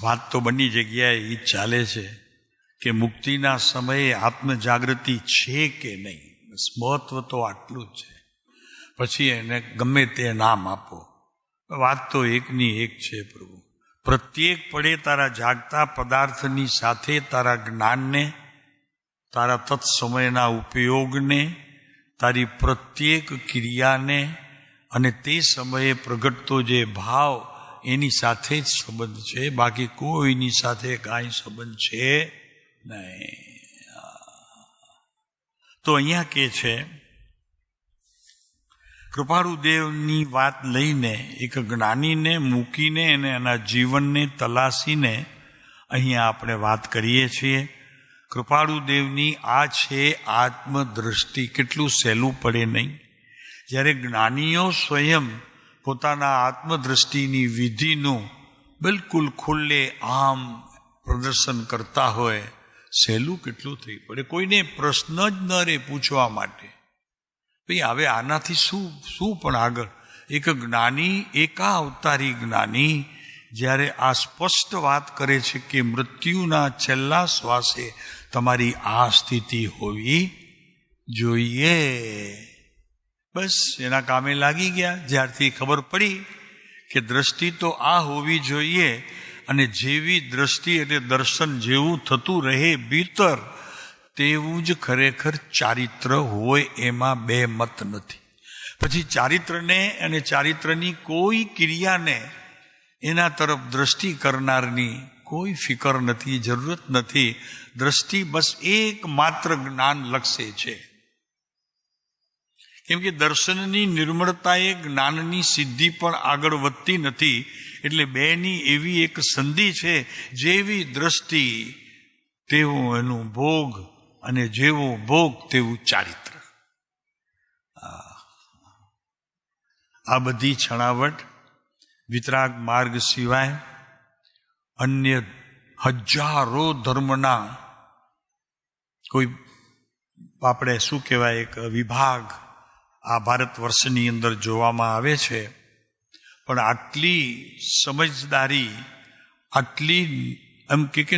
વાત તો બંને જગ્યાએ એ જ ચાલે છે કે મુક્તિના સમયે આત્મજાગૃતિ છે કે નહીં. બસ મહત્વ તો આટલું જ છે. પછી એને ગમે તે નામ આપો, વાત તો એકની એક છે. પ્રભુ પ્રત્યેક પડે તારા જાગતા પદાર્થની સાથે તારા જ્ઞાનને, તારા તત્સમયના ઉપયોગને, તારી પ્રત્યેક ક્રિયાને અને તે સમયે પ્રગટતો જે ભાવ એની સાથે જ સંબંધ છે. બાકી કોઈની સાથે કાંઈ સંબંધ છે નહીં. તો અહીંયા કે છે કૃપાળુદેવની વાત લઈને એક જ્ઞાનીને મૂકીને અને એના જીવનને તલાસીને અહીંયા આપણે વાત કરીએ છીએ. કૃપાળુદેવની આ છે આત્મદ્રષ્ટિ. કેટલું સહેલું પડે નહીં. જ્યારે જ્ઞાનીઓ સ્વયં પોતાના આત્મદ્રષ્ટિની વિધિનું બિલકુલ ખુલ્લે આમ પ્રદર્શન કરતા હોય, સહેલું કેટલું થઈ પડે. કોઈને પ્રશ્ન જ ન રહે પૂછવા માટે, ભાઈ હવે આનાથી શું પણ આગળ. એક જ્ઞાની, એકા અવતારી જ્ઞાની જ્યારે આ સ્પષ્ટ વાત કરે છે કે મૃત્યુના છેલ્લા શ્વાસે તમારી આ સ્થિતિ હોવી જોઈએ, બસ એના કામે લાગી ગયા. જ્યારથી ખબર પડી કે દ્રષ્ટિ તો આ હોવી જોઈએ અને જેવી દ્રષ્ટિ એટલે દર્શન જેવું થતું રહે ભીતર, તેવું જ ખરેખર ચારિત્ર હોય, એમાં બે મત નથી. પછી ચારિત્રને અને ચારિત્રની કોઈ ક્રિયાને એના તરફ દ્રષ્ટિ કરનારની કોઈ ફિકર નથી, જરૂરત નથી. દ્રષ્ટિ બસ એકમાત્ર જ્ઞાન લક્ષે છે. કેમ કે દર્શનની નિર્મળતાએ જ્ઞાનની સિદ્ધિ પણ આગળ વધતી નથી. એટલે બેની એવી એક સંધિ છે, જેવી દ્રષ્ટિ તેવું એનું ભોગ અને જેવો ભોગ તેવું ચારિત્ર. આ બધી છણાવટ વિતરાગ માર્ગ સિવાય અન્ય હજારો ધર્મના કોઈ આપણે શું કહેવાય એક વિભાગ આ ભારત વર્ષની અંદર જોવામાં આવે છે. પણ આટલી સમજદારી, આટલી એમ કે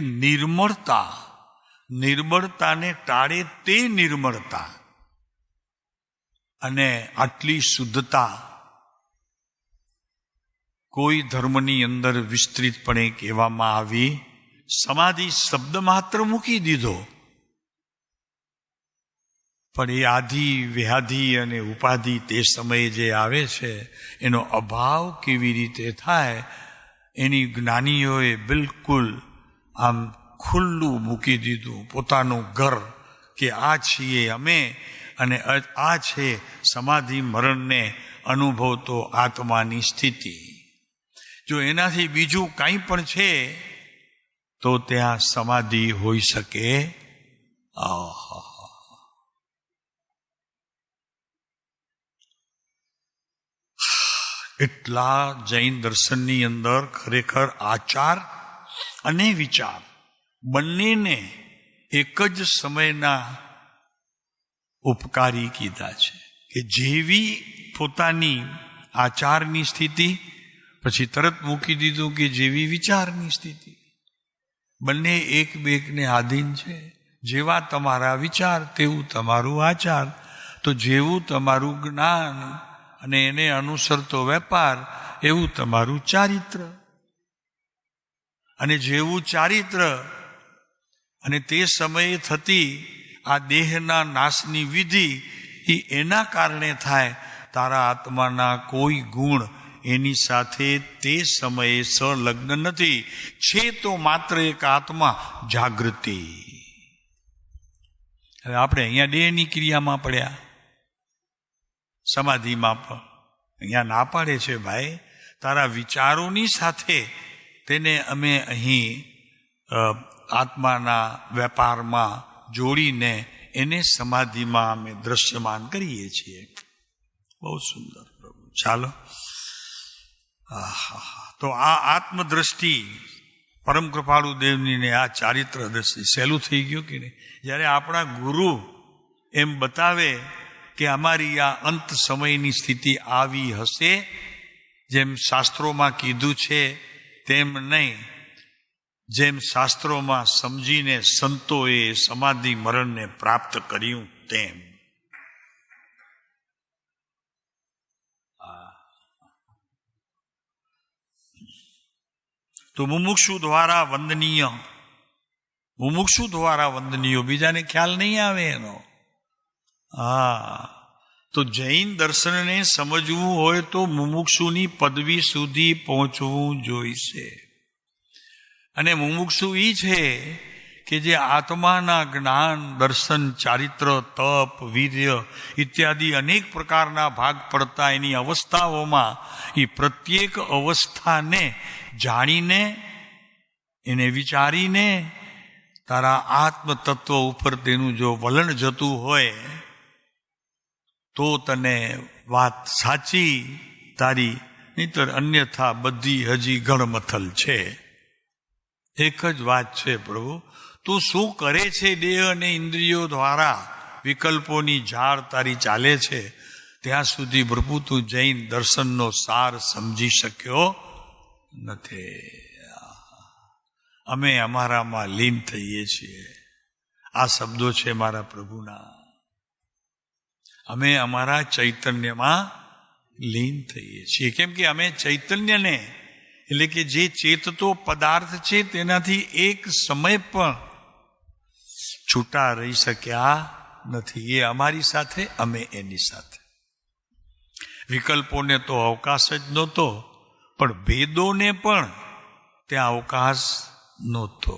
નિર્મળતાને ટાળે તે નિર્મળતા અને આટલી શુદ્ધતા કોઈ ધર્મની અંદર વિસ્તૃતપણે કહેવામાં આવી. સમાધિ શબ્દ માત્ર મૂકી દીધો, પણ એ આધિ વ્યાધિ અને ઉપાધિ તે સમયે જે આવે છે એનો અભાવ કેવી રીતે થાય એની જ્ઞાનીઓએ બિલકુલ આમ ખુલ્લું મૂકી દીધું પોતાનું ઘર કે આ છીએ અમે અને આ છે સમાધિ મરણને અનુભવતો આત્માની સ્થિતિ. જો એનાથી બીજું કાંઈ પણ છે તો ત્યાં સમાધિ હોઈ શકે. એટલા જૈન દર્શનની અંદર ખરેખર આચાર અને વિચાર બંનેને એક જ સમયના ઉપકારી કીધા છે. કે જેવી પોતાની આચારની સ્થિતિ, પછી તરત મૂકી દીધું કે જેવી વિચારની સ્થિતિ, બંને એકબીજાને આધીન છે. જેવા તમારા વિચાર તેવું તમારું આચાર, તો જેવું તમારું જ્ઞાન અને એને અનુસરતો વેપાર એવું તમારું ચારિત્ર, અને જેવું ચારિત્ર અને તે સમયે થતી આ દેહના નાશની વિધિ એ એના કારણે થાય. તારા આત્માના કોઈ ગુણ એની સાથે તે સમયે સંલગ્ન નથી. છે તો માત્ર એક આત્મા જાગૃતિ. હવે આપણે અહીંયા દેહની ક્રિયામાં પડ્યા, સમાધિમાં પણ અહીંયા ના પાડે છે ભાઈ તારા વિચારોની સાથે તેને અમે અહીં આત્માના વેપારમાં જોડીને એને સમાધિમાં અમે દ્રશ્યમાન કરીએ છીએ. બહુ સુંદર પ્રભુ. ચાલો, તો આ આત્મદ્રષ્ટિ પરમ કૃપાળુ દેવની ને આ ચારિત્ર દ્રષ્ટિ સહેલું થઈ ગયું કે નહીં. જ્યારે આપણા ગુરુ એમ બતાવે કે અમારી આ અંત સમયની સ્થિતિ આવી હશે, જેમ શાસ્ત્રોમાં કીધું છે તેમ નહીં, જેમ શાસ્ત્રોમાં સમજીને સંતોએ સમાધિ મરણને પ્રાપ્ત કર્યું તેમ. તો મુમુક્ષુ દ્વારા વંદનીય, મુમુક્ષુ દ્વારા વંદનીય, બીજાને ખ્યાલ નહીં આવે એનો. તો જૈન દર્શનને સમજવું હોય તો મુમુક્ષુની પદવી સુધી પહોંચવું જોઈશે. અને મુમુક્ષુ એ છે કે જે આત્માના જ્ઞાન, દર્શન, ચારિત્ર, તપ, વીર્ય ઇત્યાદિ અનેક પ્રકારના ભાગ પડતા એની અવસ્થાઓમાં એ પ્રત્યેક અવસ્થાને જાણીને, એને વિચારીને તારા આત્મતત્વ ઉપર તેનું જો વલણ જતું હોય તો તને વાત સાચી તારી, નહીતર અન્યથા બધી હજી ગણમથલ છે. એક જ વાત છે, પ્રભુ તું શું કરે છે? દેહ અને ઇન્દ્રિયો દ્વારા વિકલ્પોની ઝાડ તારી ચાલે છે, ત્યાં સુધી પ્રભુ તું જૈન દર્શનનો સાર સમજી શક્યો નથી. અમે અમારામાં લીન થઈએ છીએ. આ શબ્દો છે મારા પ્રભુના. અમે અમારા ચૈતન્યમાં લીન થઈએ છીએ. કેમ કે અમે ચૈતન્યને, એટલે કે જે ચેતતો પદાર્થ છે તેનાથી એક સમય પણ છૂટા રહી શક્યા નથી. એ અમારી સાથે, અમે એની સાથે. વિકલ્પોને તો અવકાશ જ નહોતો, પણ ભેદોને પણ ત્યાં અવકાશ નહોતો.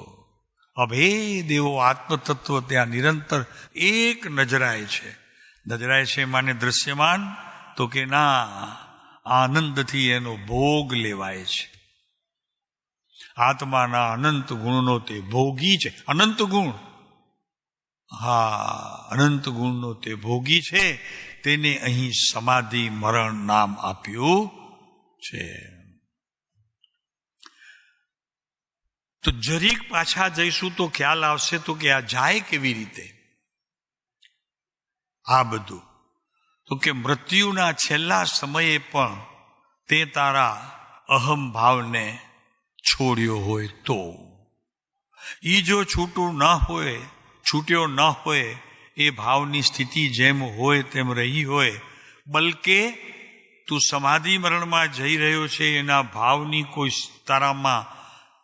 અભેદ એવો આત્મતત્વ ત્યાં નિરંતર એક નજરાય છે. નજરાય છે માને દ્રશ્યમાન? તો કે ના, આનંદથી એનો ભોગ લેવાય છે. આત્માના અનંત ગુણનો તે ભોગી છે. અનંત ગુણ, અનંત ગુણનો તે ભોગી છે. તેને અહીં સમાધિ મરણ નામ આપ્યું છે. તો જરીક પાછા જઈશું તો ખ્યાલ આવશે તો કે આ જાય કેવી રીતે આ બધું. તો કે મૃત્યુના છેલ્લા સમયે પણ તે તારા અહમ ભાવને છોડ્યો હોય તો. ઈ જો છૂટ્યો ન હોય, એ ભાવની સ્થિતિ જેમ હોય તેમ રહી હોય, બલકે તું સમાધિ મરણમાં જઈ રહ્યો છે, એના ભાવની કોઈ તારામાં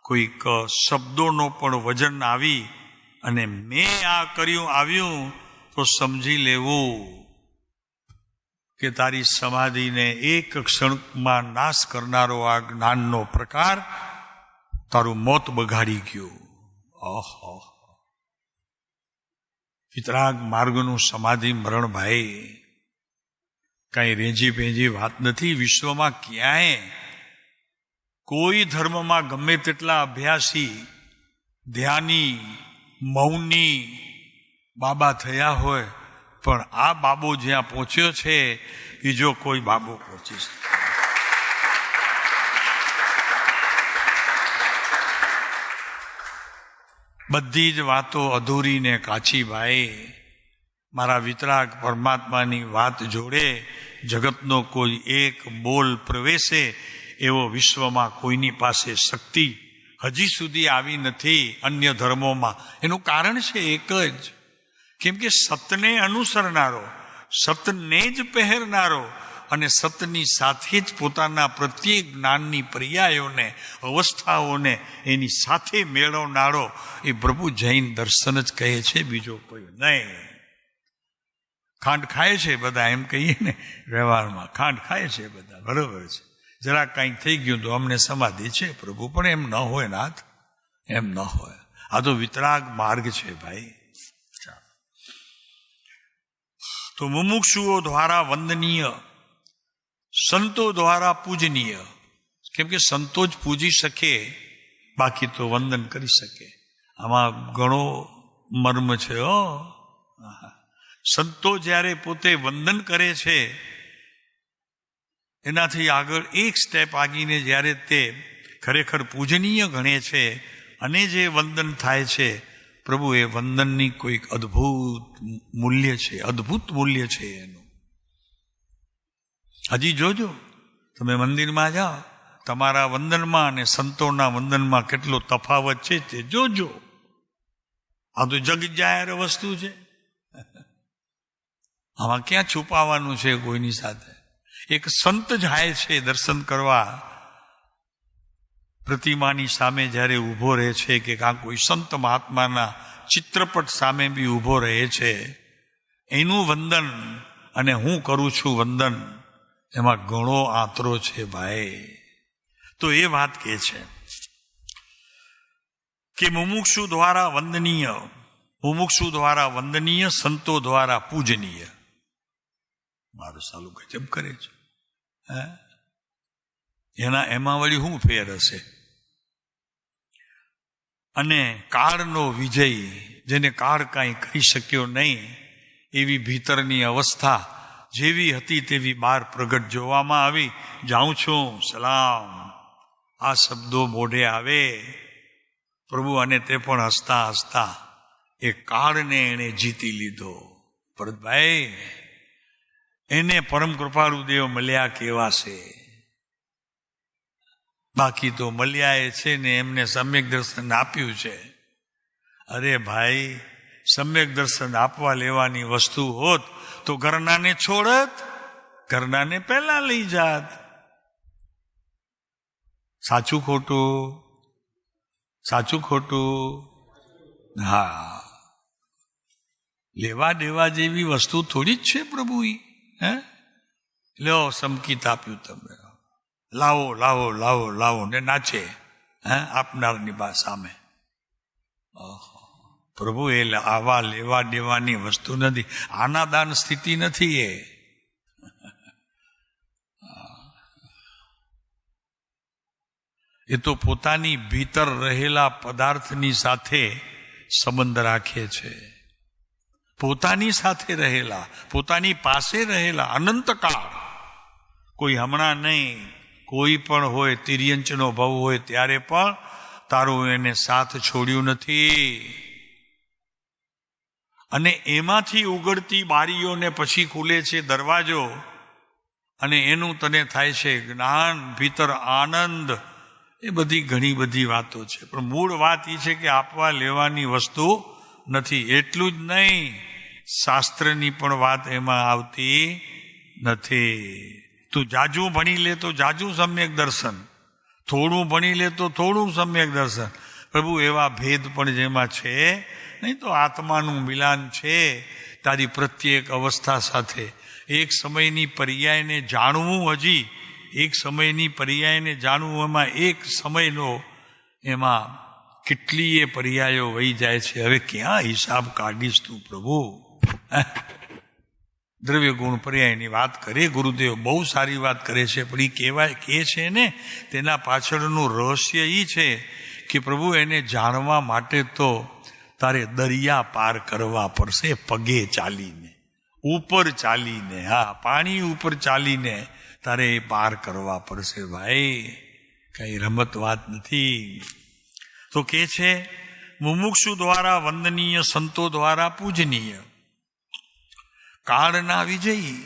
કોઈક શબ્દોનો પણ વજન આવી અને મેં આ કર્યું આવ્યું, તો સમજી લેવું કે તારી સમાધિને એક ક્ષણમાં નાશ કરનારો આ જ્ઞાનનો પ્રકાર તારું મોત બગાડી ગયું. વિતરાગ માર્ગનું સમાધિ મરણ ભાઈ કઈ રેજી પેજી વાત નથી. વિશ્વમાં ક્યાંય કોઈ ધર્મમાં ગમે તેટલા અભ્યાસી, ધ્યાની, મૌની બાબા થયા હોય, પણ આ બાબો જ્યાં પહોંચ્યો છે બીજો કોઈ બાબો પહોંચી શકે. બધી જ વાતો અધૂરી ને કાચી ભાઈ. મારા વિતરાગ પરમાત્માની વાત જોડે જગતનો કોઈ એક બોલ પ્રવેશે એવો વિશ્વમાં કોઈની પાસે શક્તિ હજી સુધી આવી નથી અન્ય ધર્મોમાં. એનું કારણ છે એક જ, કેમ કે સતને અનુસરનારો, સતને જ પહેરનારો અને સતની સાથે જ પોતાના પ્રત્યેક જ્ઞાનની પર્યાયોને, અવસ્થાઓને એની સાથે મેળવનારો એ પ્રભુ જૈન દર્શન જ કહે છે, બીજો કોઈ નહીં. ખાંડ ખાય છે બધા, એમ કહીએ ને વ્યવહારમાં, ખાંડ ખાય છે બધા, બરોબર છે. જરા કંઈક થઈ ગયું તો અમને સમાધિ છે પ્રભુ, પણ એમ ન હોય નાથ, એમ ન હોય. આ તો વિતરાગ માર્ગ છે ભાઈ. તો મુમુક્ષુઓ દ્વારા વંદનીય, સંતો દ્વારા પૂજનીય. કેમ કે સંતો જ પૂજી શકે, બાકી તો વંદન કરી શકે. આમાં ઘણો મર્મ છે. સંતો જ્યારે પોતે વંદન કરે છે, એનાથી આગળ એક સ્ટેપ આગીને જ્યારે તે ખરેખર પૂજનીય ગણે છે અને જે વંદન થાય છે, પ્રભુ એ વંદનની કોઈક અદ્ભુત મૂલ્ય છે, અદ્ભુત મૂલ્ય છે એનું. હજી જોજો, તમે મંદિરમાં જાઓ તમારા વંદનમાં અને સંતોના વંદનમાં કેટલો તફાવત છે તે જોજો. આ તો જગ જાહેર વસ્તુ છે, આમાં ક્યાં છુપાવાનું છે કોઈની સાથે. એક સંત જાય છે દર્શન કરવા, પ્રતિમાની સામે જ્યારે ઊભો રહે છે કે કાં કોઈ સંત મહાત્માના ચિત્રપટ સામે બી ઊભો રહે છે, એનું વંદન અને હું કરું છું વંદન, એમાં ઘણો આંતરો છે ભાઈ. તો એ વાત કે છે કે મુમુક્ષુ દ્વારા વંદનીય, મુમુક્ષુ દ્વારા વંદનીય, સંતો દ્વારા પૂજનીય. મારું સાલું ગજબ કરે છે. એમાં વળી શું ફેર હશે? અને કાળનો વિજય, જેને કાળ કાંઈ કરી શક્યો નહીં, એવી ભીતરની અવસ્થા જેવી હતી તેવી બહાર પ્રગટ જોવામાં આવી. જાઉં છું સલામ, આ શબ્દો મોઢે આવે પ્રભુ, અને તે પણ હસતા હસતા એ કાળને એણે જીતી લીધો. ભરતભાઈ, એને પરમ કૃપાળુ દેવ મળ્યા કેવા છે? બાકી તો મળ્યા એ છે ને એમને સમ્યક દર્શન આપ્યું છે. અરે ભાઈ, સમ્યક દર્શન આપવા લેવાની વસ્તુ હોત તો ઘરનાને છોડત, ઘરનાને પહેલા લઈ જાત. સાચું ખોટું? સાચું ખોટું? હા, લેવા દેવા જેવી વસ્તુ થોડી જ છે પ્રભુ. લ્યો સંકેત આપ્યું તમે, લાવો લાવો લાવો લાવો, ને નાચે આપનારની સામે. પ્રભુ એ આવા લેવા દેવાની વસ્તુ નથી, આનાદાન સ્થિતિ નથી એ. એ તો પોતાની ભીતર રહેલા પદાર્થની સાથે સંબંધ રાખે છે, પોતાની સાથે રહેલા, પોતાની પાસે રહેલા અનંતકાળ. કોઈ હમણાં નહીં, કોઈ પણ હોય, તિર્યંચનો ભાવ હોય ત્યારે પણ તારું એને સાથ છોડ્યું નથી. અને એમાંથી ઉગડતી બારીઓને પછી ખુલે છે દરવાજો, અને એનું તને થાય છે જ્ઞાન, ભીતર આનંદ. એ બધી ઘણી બધી વાતો છે, પણ મૂળ વાત એ છે કે આપવા લેવાની વસ્તુ નથી. એટલું જ નહીં, શાસ્ત્રની પણ વાત એમાં આવતી નથી. તું જાજુ ભણી લે તો જાજુ સમ્યક દર્શન, થોડું ભણી લે તો થોડું સમ્યક દર્શન. પ્રભુ એવા ભેદ પણ જેમાં છે નહીં. તો આત્માનું મિલાન છે તારી પ્રત્યેક અવસ્થા સાથે. એક સમયની પર્યાયને જાણવું, હજી એક સમયની પર્યાયને જાણવું, એમાં એક સમયનો એમાં કેટલીય પર્યાયો વહી જાય છે. હવે ક્યાં હિસાબ કાઢીશ તું પ્રભુ? દ્રવ્ય ગુણ પર્યાયની વાત કરે ગુરુદેવ, બહુ સારી વાત કરે છે, પણ એ કહેવાય કે છે ને, તેના પાછળનું રહસ્ય એ છે કે પ્રભુ એને જાણવા માટે તો તારે દરિયા પાર કરવા પડશે, પગે ચાલીને, ઉપર ચાલીને. હા, પાણી ઉપર ચાલીને તારે એ પાર કરવા પડશે ભાઈ, કઈ રમત વાત નથી. તો કે છે મુમુક્ષુ દ્વારા વંદનીય, સંતો દ્વારા પૂજનીય. કાળના વિજયી,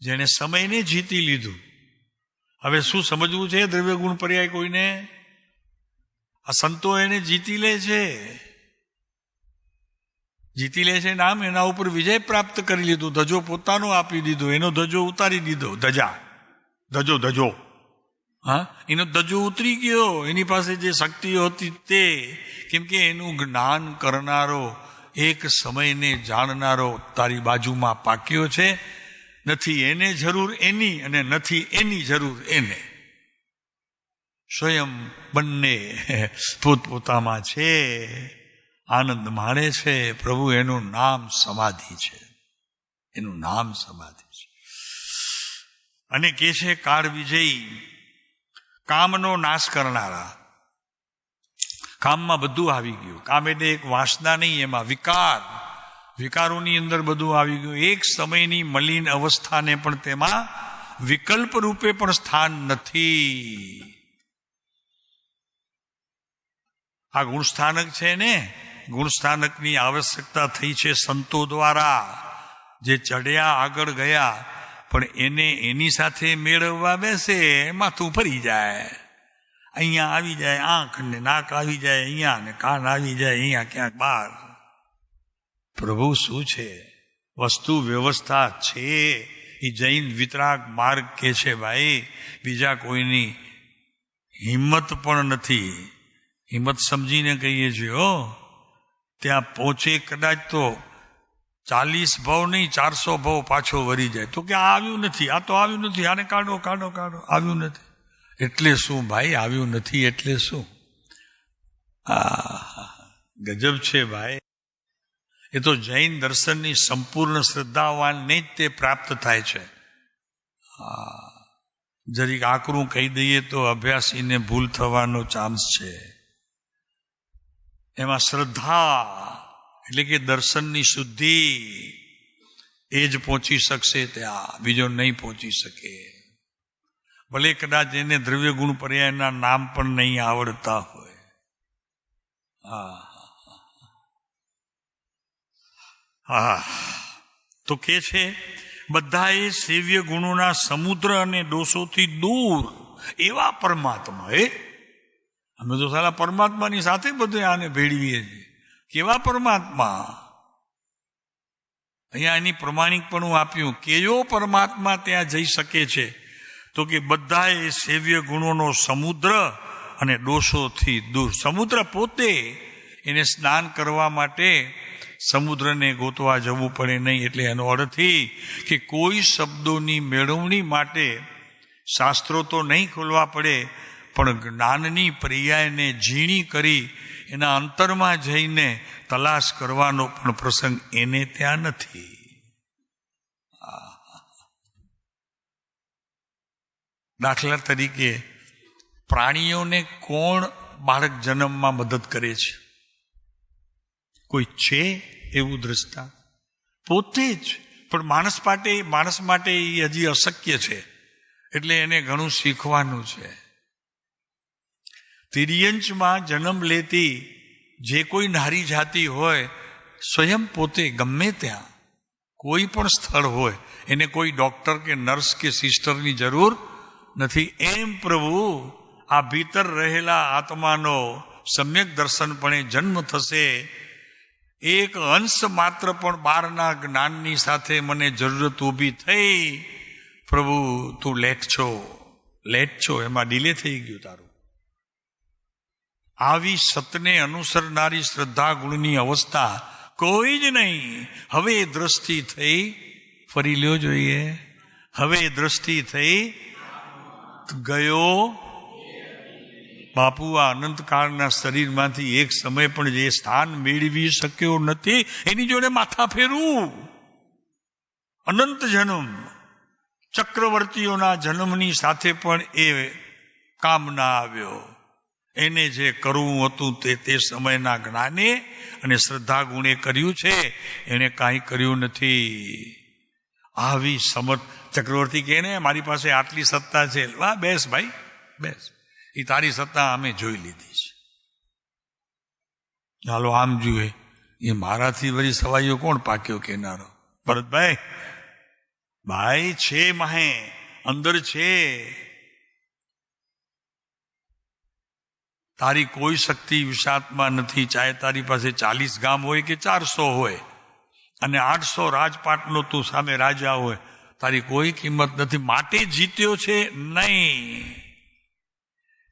જેને સમયને જીતી લીધું. હવે શું સમજવું છે દ્રવ્ય ગુણ પર્યાય કોઈને? આ સંતો એને જીતી લે છે, જીતી લે છે નામ, એના ઉપર વિજય પ્રાપ્ત કરી લીધું, ધજો પોતાનો આપી દીધો, એનો ધજો ઉતારી દીધો. ધજો એનો ધજો ઉતરી ગયો, એની પાસે જે શક્તિઓ હતી તે. કેમ કે એનું જ્ઞાન કરનારો, એક સમયને જાણનારો તારી બાજુમાં પાક્યો છે. નથી એને જરૂર એની, અને નથી એની જરૂર એને. સ્વયં બંને પોતપોતામાં છે, આનંદ માણે છે. પ્રભુ એનું નામ સમાધિ છે, એનું નામ સમાધિ છે. અને કે છે કાળ વિજયી, કામનો નાશ કરનારા. કામમાં બધું આવી ગયું. કામ એટલે એક વાસના નહીં, એમાં વિકાર, વિકારોની અંદર બધું આવી ગયું. એક સમયની મલિન અવસ્થાને પણ તેમાં વિકલ્પ રૂપે પણ સ્થાન નથી. આ ગુણસ્થાનક છે ને, ગુણસ્થાનકની આવશ્યકતા થઈ છે સંતો દ્વારા. જે ચડ્યા, આગળ ગયા, પણ એને એની સાથે મેળવવા બેસે માથું ફરી જાય. અહીંયા આવી જાય આંખ ને નાક આવી જાય અહીંયા, ને કાન આવી જાય અહીંયા ક્યાંક બહાર. પ્રભુ શું છે? વસ્તુ વ્યવસ્થા છે. એ જૈન વિતરાગ માર્ગ કે છે ભાઈ, બીજા કોઈની હિંમત પણ નથી. હિંમત સમજીને કહીએ છીએ હો. ત્યાં પહોંચે કદાચ તો 40 ભવ નહીં 400 ભવ પાછો વળી જાય તો કે આ આવ્યું નથી, આ તો આવ્યું નથી, આને કાઢો કાઢો કાઢો, આવ્યું નથી. એટલે શું ભાઈ? આવ્યું નથી એટલે શું? ગજબ છે ભાઈ. એ તો જૈન દર્શનની સંપૂર્ણ શ્રદ્ધાવાનને જ તે પ્રાપ્ત થાય છે. જરીક આકરું કહી દઈએ તો અભ્યાસીને ભૂલ થવાનો ચાન્સ છે. એમાં શ્રદ્ધા એટલે કે દર્શનની શુદ્ધિ એ જ પહોંચી શકશે ત્યાં, બીજો નહીં પહોંચી શકે. ભલે કદાચ એને દ્રવ્ય ગુણ પર્યાયના નામ પણ નહીં આવડતા હોય. તો કે છે બધા એ સેવ્ય ગુણોના સમુદ્ર અને દોષોથી દૂર એવા પરમાત્મા. અમે તો સાલા પરમાત્માની સાથે બધું આને ભેળવીએ છીએ. કેવા પરમાત્મા? અહીંયા એની પ્રમાણિકપણું આપ્યું. કેવો પરમાત્મા ત્યાં જઈ શકે છે? તો કે બધા એ સેવ્ય ગુણોનો સમુદ્ર અને દોષોથી દૂર. સમુદ્ર પોતે, એને સ્નાન કરવા માટે સમુદ્રને ગોતવા જવું પડે નહીં. એટલે એનો અર્થ કે કોઈ શબ્દોની મેળવણી માટે શાસ્ત્રો તો નહીં ખોલવા પડે, પણ જ્ઞાનની પર્યાયને ઝીણી કરી એના અંતરમાં જઈને તલાશ કરવાનો પણ પ્રસંગ એને ત્યાં નથી. દાખલા તરીકે પ્રાણીઓને કોણ બાળક જન્મમાં મદદ કરે છે? કોઈ છે એવું દ્રષ્ટા? પોતે જ. પણ માણસ માટે એ હજી અશક્ય છે. એટલે એને ઘણું શીખવાનું છે. તિર્યંચમાં જન્મ લેતી જે કોઈ નારી જાતિ હોય, સ્વયં પોતે ગમે ત્યાં કોઈ પણ સ્થળ હોય, એને કોઈ ડોક્ટર કે નર્સ કે સિસ્ટરની જરૂર નથી. એમ પ્રભુ આ ભીતર રહેલા આત્માનો સમ્યક દર્શનપણે જન્મ થશે. એક અંશ માત્ર પણ બહારના જ્ઞાનની સાથે મને જરૂરત ઊભી થઈ. પ્રભુ તું લેટ છો, એમાં ડીલે થઈ ગયું તારું. આવી સતને અનુસરનારી શ્રદ્ધા ગુણની અવસ્થા કોઈ જ નહીં. હવે એ દ્રષ્ટિ થઈ, ફરી લ્યો જોઈએ. હવે એ દ્રષ્ટિ થઈ ગયો. બાપુ આ અનંતકાળના શરીરમાંથી એક સમય પણ જે સ્થાન મેળવી શક્યો નથી, એની જોડે માથા ફેરવું. અનંત જન્મ, ચક્રવર્તીઓના જન્મની સાથે પણ એ કામ ના આવ્યો. એને જે કરવું હતું તે સમયના જ્ઞાને અને શ્રદ્ધા ગુણે કર્યું છે, એને કાંઈ કર્યું નથી. આવી સમર્થ ચક્રવર્તી કહે ને મારી પાસે આટલી સત્તા છે. વાહ, બેસ ભાઈ બેસ, એ તારી સત્તા અમે જોઈ લીધી છે. ચાલો આમ જોઈએ, એ મારાથી વળી સવાઈઓ કોણ પાક્યો કેનારો? ભરતભાઈ ભાઈ છે, માહે અંદર છે. તારી કોઈ શક્તિ વિષાત્મા નથી. ચાહે તારી પાસે 40 ગામ હોય કે 400 હોય, અને 800 રાજપાટનો તું સામે રાજા હોય, તારી કોઈ કિંમત નથી. માટે જીત્યો છે નહીં,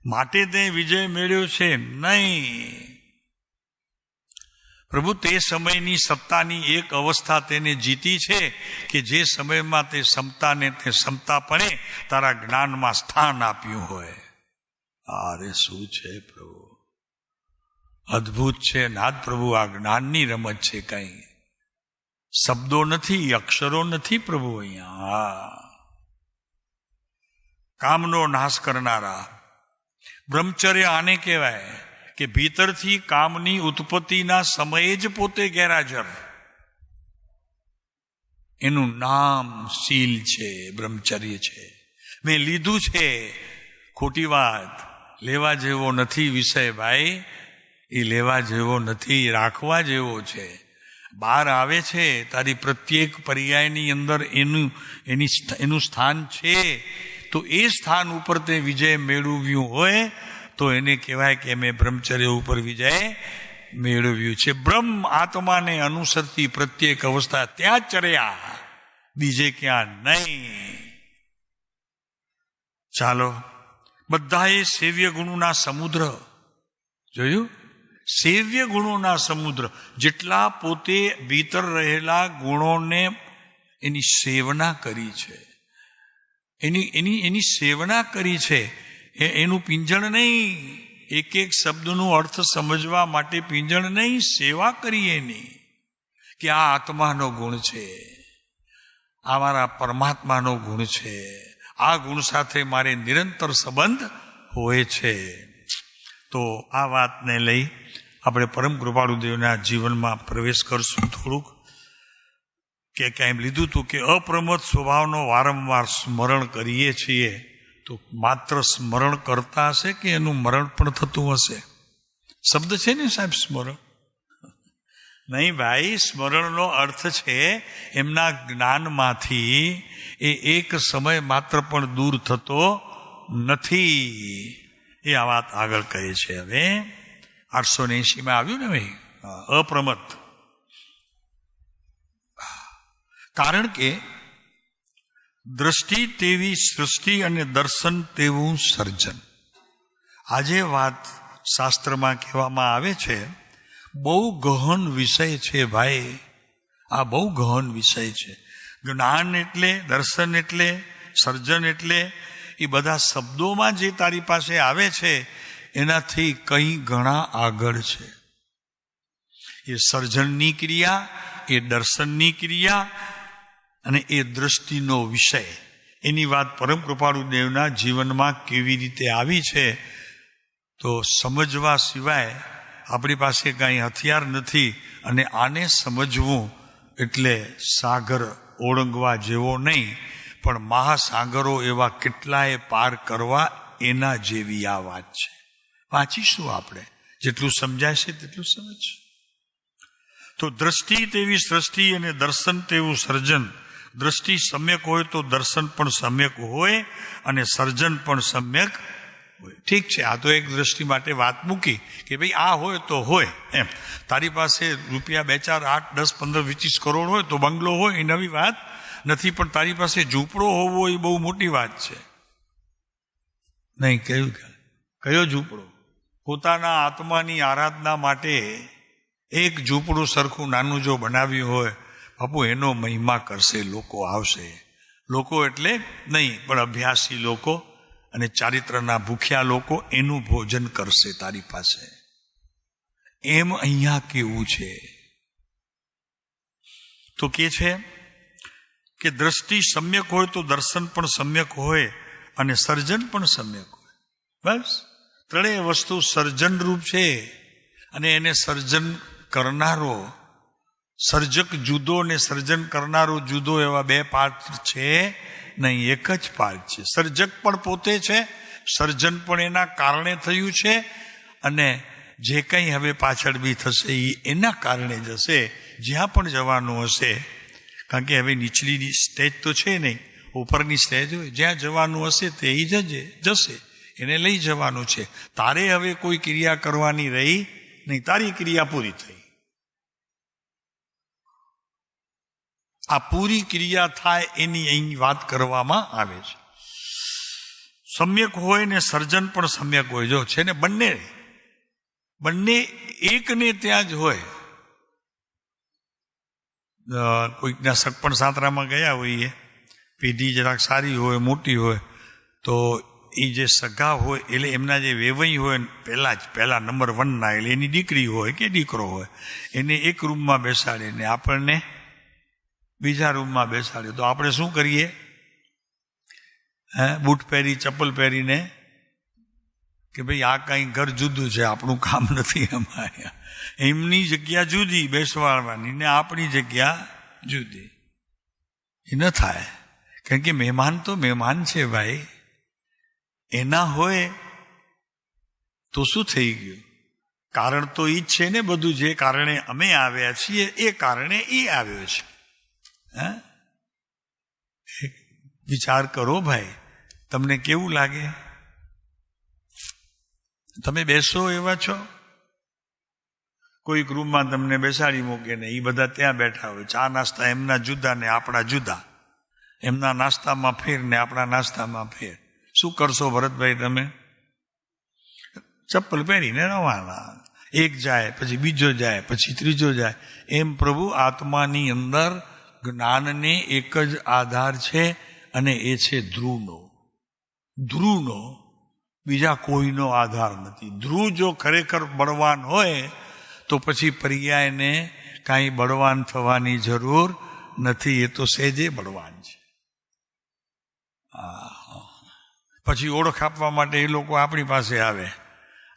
માટે તે વિજય મેળ્યો છે નહીં. પ્રભુ તે સમયની સત્તાની એક અવસ્થા તેને જીતી છે કે જે સમયમાં તે ક્ષમતાને તે ક્ષમતાપણે તારા જ્ઞાનમાં સ્થાન આપ્યું હોય. અરે શું છે પ્રભુ, અદ્ભુત છે નાથ પ્રભુ. આ જ્ઞાનની રમત છે. કઈ શબ્દો નથી, અક્ષરો નથી પ્રભુ. અહીંયા કામનો નાશ કરનારા બ્રહ્મચર્ય આને કહેવાય કે ભીતરથી કામની ઉત્પત્તિના સમયે જ પોતે ગેરહાજર. એનું નામ શીલ છે, બ્રહ્મચર્ય છે. મેં લીધું છે, ખોટી વાત. લેવા જેવો નથી વિષય ભાઈ, એ લેવા જેવો નથી, રાખવા જેવો છે. બહાર આવે છે, તારી પ્રત્યેક પર્યાયની અંદર એનું સ્થાન છે, તો એ સ્થાન ઉપર તે વિજય મેળવ્યું હોય તો એને કહેવાય કે મેં બ્રહ્મચર્ય ઉપર વિજય મેળવ્યું છે. બ્રહ્મ આત્માને અનુસરતી પ્રત્યેક અવસ્થા ત્યાં ચર્યા, બીજે ક્યાં નહીં. ચાલો, બધાએ સેવ્ય ગુણોના સમુદ્ર જોયું. સેવ્ય ગુણોના સમુદ્ર, જેટલા પોતે ભીતર રહેલા ગુણોને એની સેવના કરી છે, એની સેવના કરી છે. એનું પીંજણ નહીં, એક એક શબ્દનો અર્થ સમજવા માટે પીંજણ નહીં, સેવા કરી એની, કે આ આત્માનો ગુણ છે, આ મારા પરમાત્માનો ગુણ છે, આ ગુણ સાથે મારે નિરંતર સંબંધ હોય છે. તો આ વાતને લઈ આપણે પરમ કૃપાળુ દેવના જીવનમાં પ્રવેશ કરશું. થોડુંક કે કાંઈ લીધું હતું કે અપ્રમદ સ્વભાવનો વારંવાર સ્મરણ કરીએ છીએ, તો માત્ર સ્મરણ કરતા હશે કે એનું મરણ પણ થતું હશે? શબ્દ છે ને સાહેબ, સ્મરણ નહીં ભાઈ. સ્મરણનો અર્થ છે એમના જ્ઞાનમાંથી એ એક સમય માત્ર પણ દૂર થતો નથી. એ આ વાત આગળ કહે છે. હવે 880 આવ્યું ને ભાઈ, અપ્રમદ. કારણ કે દ્રષ્ટિ તેવી સૃષ્ટિ અને દર્શન તેવું સર્જન. આજે વાત શાસ્ત્રમાં કહેવામાં આવે છે, બહુ ગહન વિષય છે ભાઈ, આ બહુ ગહન વિષય છે. જ્ઞાન એટલે, દર્શન એટલે, સર્જન એટલે, એ બધા શબ્દોમાં જે તારી પાસે આવે છે એનાથી કંઈ ઘણા આગળ છે. એ સર્જનની ક્રિયા, એ દર્શનની ક્રિયા અને એ દ્રષ્ટિનો વિષય, એની વાત પરમ કૃપાળુ દેવના જીવનમાં કેવી રીતે આવી છે, તો સમજવા સિવાય આપણી પાસે કાંઈ હથિયાર નથી. અને આને સમજવું એટલે સાગર ઓળંગવા જેવો નહીં, પણ મહાસાગરો એવા કેટલાય પાર કરવા એના જેવી આ વાત છે. વાંચીશું આપણે, જેટલું સમજાય છે તેટલું સમજ. તો દ્રષ્ટિ તેવી સૃષ્ટિ અને દર્શન તેવું સર્જન. દ્રષ્ટિ સમ્યક હોય તો દર્શન પણ સમ્યક હોય અને સર્જન પણ સમ્યક હોય. ઠીક છે, આ તો એક દ્રષ્ટિ માટે વાત મૂકી કે ભાઈ આ હોય તો હોય એમ. તારી પાસે રૂપિયા 2, 4, 8, 10, 15, 25 કરોડ હોય તો બંગલો હોય, એ નવી વાત નથી. પણ તારી પાસે ઝૂંપડો હોવો એ બહુ મોટી વાત છે. નહીં, કયો ઝૂંપડો? પોતાના આત્માની આરાધના માટે એક ઝૂંપડું સરખું નાનું જો બનાવ્યું હોય, બાપુ એનો મહિમા કરશે, લોકો આવશે. લોકો એટલે નહીં, પણ અભ્યાસી લોકો અને ચારિત્રના ભૂખ્યા લોકો એનું ભોજન કરશે તારી પાસે. એમ અહીંયા કેવું છે? તો કે છે કે દ્રષ્ટિ સમ્યક હોય તો દર્શન પણ સમ્યક હોય અને સર્જન પણ સમ્યક હોય. બસ ત્રણેય વસ્તુ સર્જન રૂપ છે. અને એને સર્જન કરનારો, સર્જક જુદો ને સર્જન કરનારો જુદો, એવા બે પાર્ટ છે નહીં, એક જ પાર્ટ છે. સર્જક પણ પોતે છે, સર્જન પણ એના કારણે થયું છે, અને જે કંઈ હવે પાછળ બી થશે એ એના કારણે જશે. જ્યાં પણ જવાનું હશે, કારણ કે હવે નીચલી સ્ટેજ તો છે નહીં, ઉપરની સ્ટેજ હોય, જ્યાં જવાનું હશે તે જશે, એને લઈ જવાનું છે. તારે હવે કોઈ ક્રિયા કરવાની રહી નહીં, તારી ક્રિયા પૂરી થઈ. આ પૂરી ક્રિયા થાય એની અહીં વાત કરવામાં આવે છે. સમ્યક હોય ને સર્જન પણ સમ્યક હોય. જો છે ને બંને એકને ત્યાં જ હોય. કોઈકના સગપણ સાતરામાં ગયા હોઈએ, પેઢી જરાક સારી હોય, મોટી હોય, તો એ જે સગા હોય એટલે એમના જે વેવઈ હોય પહેલા નંબર 1ના, એટલે એની દીકરી હોય કે દીકરો હોય, એને એક રૂમમાં બેસાડે ને આપણને બીજા રૂમમાં બેસાડે. તો આપણે શું કરીએ? બૂટ પહેરી, ચપ્પલ પહેરીને કે ભાઈ આ કંઈ ઘર જુદું છે, આપણું કામ નથી અમારે. એમની જગ્યા જુદી બેસવાડવાની ને આપણી જગ્યા જુદી. એ ન થાય, કારણ કે મહેમાન તો મહેમાન છે ભાઈ. એના હોય તો શું થઈ ગયું? કારણ તો એ જ છે ને, બધું જે કારણે અમે આવ્યા છીએ એ કારણે એ આવ્યો છે. હા, વિચાર કરો ભાઈ, તમને કેવું લાગે? તમે બેસો એવા છો, કોઈક રૂમમાં તમને બેસાડી મૂકે ને એ બધા ત્યાં બેઠા હોય, ચા નાસ્તા એમના જુદા ને આપણા જુદા, એમના નાસ્તામાં ફેર ને આપણા નાસ્તામાં ફેર. શું કરશો ભરતભાઈ તમે? ચપ્પલ પહેરીને રવાના, એક જાય પછી બીજો જાય પછી ત્રીજો જાય. એમ પ્રભુ આત્માની અંદર જ્ઞાનને એક જ આધાર છે અને એ છે ધ્રુવનો. ધ્રુવનો, બીજા કોઈનો આધાર નથી. ધ્રુવ જો ખરેખર બળવાન હોય તો પછી પર્યાયને કાંઈ બળવાન થવાની જરૂર નથી, એ તો સહેજે બળવાન છે. પછી ઓળખ આપવા માટે એ લોકો આપણી પાસે આવે,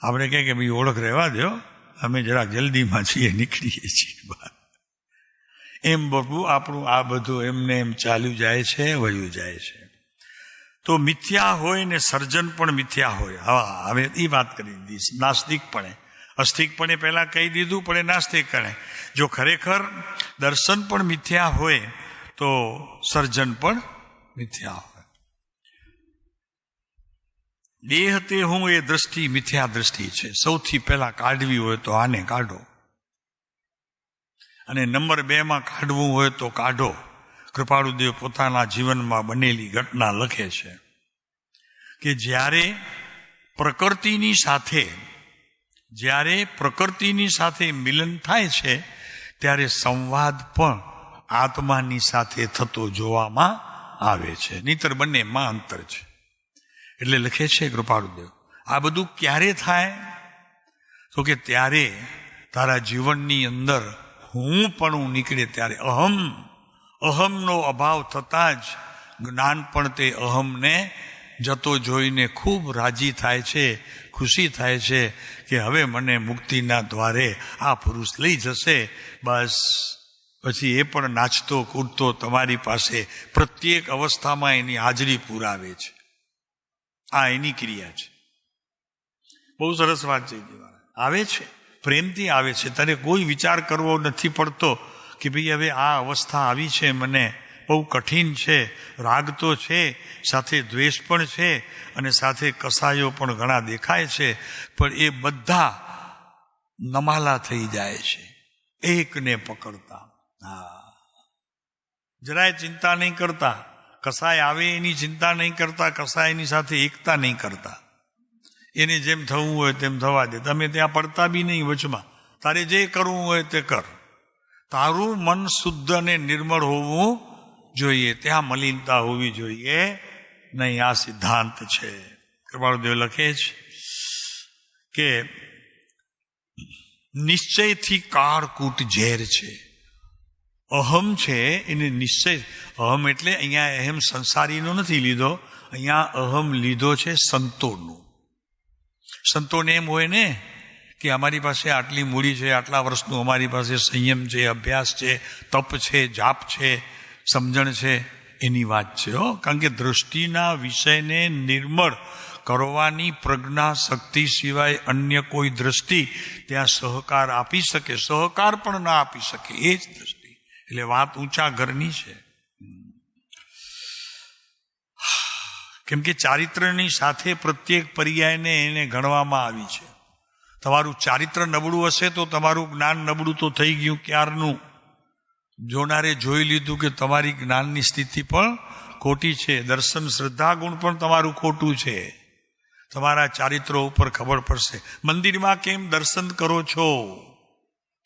આપણે કહે કે ભાઈ ઓળખ રહેવા દો, અમે જરાક જલ્દીમાં છીએ, નીકળીએ છીએ બહાર. એમ બાપુ આપણું આ બધું એમને એમ ચાલ્યું જાય છે, વયું જાય છે. તો મિથ્યા હોય ને સર્જન પણ મિથ્યા હોય. હા, હવે એ વાત કરી દીધી. નાસ્તિકપણે, અસ્તિકપણે પહેલા કહી દીધું, પણ નાસ્તિકપણે જો ખરેખર દર્શન પણ મિથ્યા હોય તો સર્જન પણ મિથ્યા હોય. દેહ તે હું એ દ્રષ્ટિ મિથ્યા દ્રષ્ટિ છે. સૌથી પહેલા કાઢવી હોય તો આને કાઢો, અને નંબર 2 કાઢવું હોય તો કાઢો. કૃપાળુદેવ પોતાના જીવનમાં બનેલી ઘટના લખે છે કે જ્યારે પ્રકૃતિની સાથે મિલન થાય છે ત્યારે સંવાદ પણ આત્માની સાથે થતો જોવામાં આવે છે, નહીંતર બંનેમાં અંતર છે. એટલે લખે છે કૃપાળુદેવ, આ બધું ક્યારે થાય? તો કે ત્યારે તારા જીવનની અંદર હું પણ નીકળે, ત્યારે અહમનો અભાવ થતા જ જ્ઞાન પણ તે અહમને જતો જોઈને ખૂબ રાજી થાય છે, ખુશી થાય છે કે હવે મને મુક્તિના દ્વારે આ પુરુષ લઈ જશે. બસ પછી એ પણ નાચતો કૂદતો તમારી પાસે પ્રત્યેક અવસ્થામાં એની હાજરી પુરાવે છે. આ એની ક્રિયા છે. બહુ સરસ વાત છે. આવે છે, પ્રેમથી આવે છે. તારે કોઈ વિચાર કરવો નથી પડતો કે ભાઈ હવે આ અવસ્થા આવી છે, મને બહુ કઠિન છે, રાગ તો છે, સાથે દ્વેષ પણ છે, અને સાથે કસાયો પણ ઘણા દેખાય છે, પણ એ બધા નમાલા થઈ જાય છે એકને પકડતા. હા, જરાય ચિંતા નહીં કરતા, કસાય આવે એની ચિંતા નહીં કરતા, કસાયની સાથે એકતા નહીં કરતા. એને જેમ થવું હોય તેમ થવા દે, તમે ત્યાં પડતા બી નહીં વચમાં. તારે જે કરવું હોય તે કર, તારું મન શુદ્ધ અને નિર્મળ હોવું જોઈએ, ત્યાં મલિનતા હોવી જોઈએ નહીં. આ સિદ્ધાંત છે. કૃપાળુદેવ લખે છે કે નિશ્ચયથી કાળકૂટ ઝેર છે. અહમ છે એને નિશ્ચય, અહમ એટલે અહીંયા અહમ સંસારીનો નથી લીધો, અહીંયા અહમ લીધો છે સંતોનો. સંતોને એમ હોય ને કે અમારી પાસે આટલી મૂડી છે, આટલા વર્ષનું અમારી પાસે સંયમ છે, અભ્યાસ છે, તપ છે, જાપ છે, સમજણ છે, એની વાત છે. કારણ કે દૃષ્ટિના વિષયને નિર્મળ કરવાની પ્રજ્ઞા શક્તિ સિવાય અન્ય કોઈ દ્રષ્ટિ ત્યાં સહકાર આપી શકે? સહકાર પણ ના આપી શકે એ જ દ્રષ્ટિ. એટલે વાત ઊંચા ઘરની છે. કેમ કે ચારિત્રની સાથે પ્રત્યેક પર્યાયને એને ગણવામાં આવી છે. તમારું ચારિત્ર નબળું હશે તો તમારું જ્ઞાન નબળું તો થઈ ગયું ક્યારનું. જોનારે જોઈ લીધું કે તમારી જ્ઞાનની સ્થિતિ પણ ખોટી છે, દર્શન શ્રદ્ધા ગુણ પણ તમારું ખોટું છે. તમારા ચારિત્રો ઉપર ખબર પડશે. મંદિરમાં કેમ દર્શન કરો છો,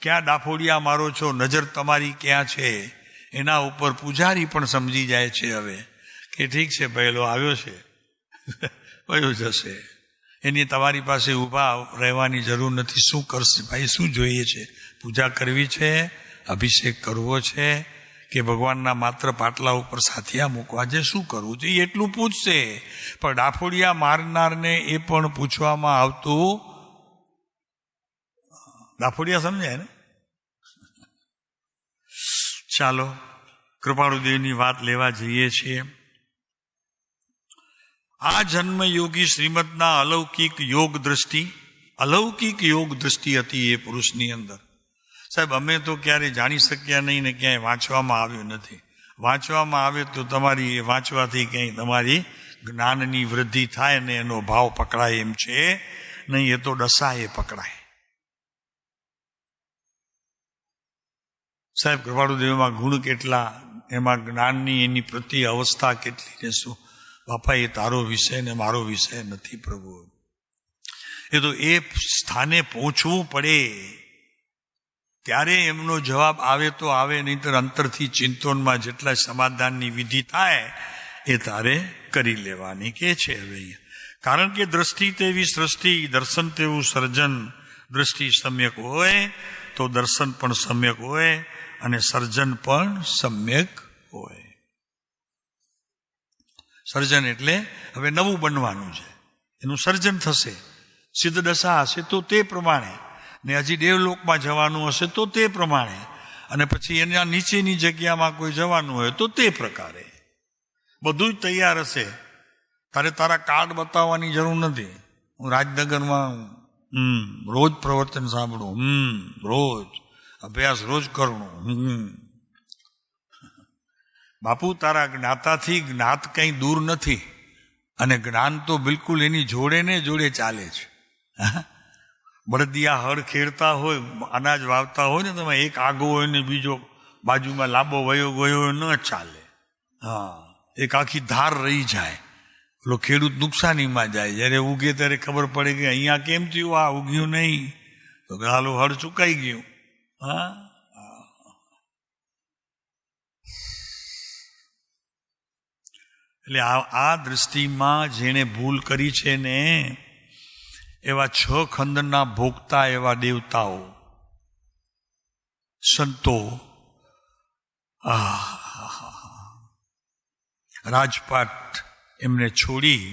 ક્યાં ડાફોડિયા મારો છો, નજર તમારી ક્યાં છે, એના ઉપર પૂજારી પણ સમજી જાય છે હવે કે ઠીક છે પહેલો આવ્યો છે, વયો જશે. એની તમારી પાસે ઊભા રહેવાની જરૂર નથી. શું કરશે ભાઈ, શું જોઈએ છે? પૂજા કરવી છે, અભિષેક કરવો છે, કે ભગવાનના માત્ર પાટલા ઉપર સાથિયા મૂકવા છે, શું કરવું છે એટલું પૂછશે. પણ ડાફોડિયા મારનારને એ પણ પૂછવામાં આવતું. ડાફોડિયા સમજાય ને? ચાલો કૃપાળુદેવની વાત લેવા જઈએ છીએ. આ જન્મયોગી શ્રીમદના અલૌકિક યોગ દ્રષ્ટિ અલૌકિક યોગ દ્રષ્ટિ હતી એ પુરુષની અંદર. સાહેબ, અમે તો ક્યારેય જાણી શક્યા નહીં ને ક્યાંય વાંચવામાં આવ્યું નથી. વાંચવામાં આવે તો તમારી એ વાંચવાથી ક્યાંય તમારી જ્ઞાનની વૃદ્ધિ થાય ને એનો ભાવ પકડાય એમ છે નહીં. એ તો ડસાએ પકડાય. સાહેબ, કૃપાળુદેવમાં ગુણ કેટલા, એમાં જ્ઞાનની એની પ્રતિ અવસ્થા કેટલી ને શું. બાપા, એ તારો વિષય ને મારો વિષય નથી પ્રભુ. એ તો એ સ્થાને પહોંચવું પડે ત્યારે એમનો જવાબ આવે તો આવે, નહીંતર અંતરથી ચિંતનમાં જેટલા સમાધાનની વિધિ થાય એ તારે કરી લેવાની કે છે. હવે કારણ કે દ્રષ્ટિ તેવી સૃષ્ટિ, દર્શન તેવું સર્જન. દ્રષ્ટિ સમ્યક હોય તો દર્શન પણ સમ્યક હોય અને સર્જન પણ સમ્યક હોય. સર્જન એટલે હવે નવું બનવાનું છે, એનું સર્જન થશે. સિદ્ધ દશા હશે તો તે પ્રમાણે, ને હજી દેવલોકમાં જવાનું હશે તો તે પ્રમાણે, અને પછી એના નીચેની જગ્યામાં કોઈ જવાનું હોય તો તે પ્રકારે. બધું જ તૈયાર હશે. તારે તારા કાર્ડ બતાવવાની જરૂર નથી. હું રાજનગરમાં રોજ પ્રવચન સાંભળું, રોજ અભ્યાસ રોજ કરવું. બાપુ, તારા જ્ઞાતાથી જ્ઞાત કંઈ દૂર નથી, અને જ્ઞાન તો બિલકુલ એની જોડે ને જોડે ચાલે છે. બળદિયા હળ ખેડતા હોય, અનાજ વાવતા હોય ને, તમે એક આગો હોય ને બીજો બાજુમાં લાંબો વયો ગયો ન ચાલે. હા, એક આખી ધાર રહી જાય, પેલો ખેડૂત નુકસાનીમાં જાય. જ્યારે ઉગે ત્યારે ખબર પડે કે અહીંયા કેમ થયું, આ ઉગ્યું નહીં, તો હાલો હળ ચુકાઈ ગયું. હા, એટલે આ દ્રષ્ટિમાં જેણે ભૂલ કરી છે ને, એવા 6 ખંડના ભોગતા એવા દેવતાઓ, સંતો, રાજપાટ એમને છોડી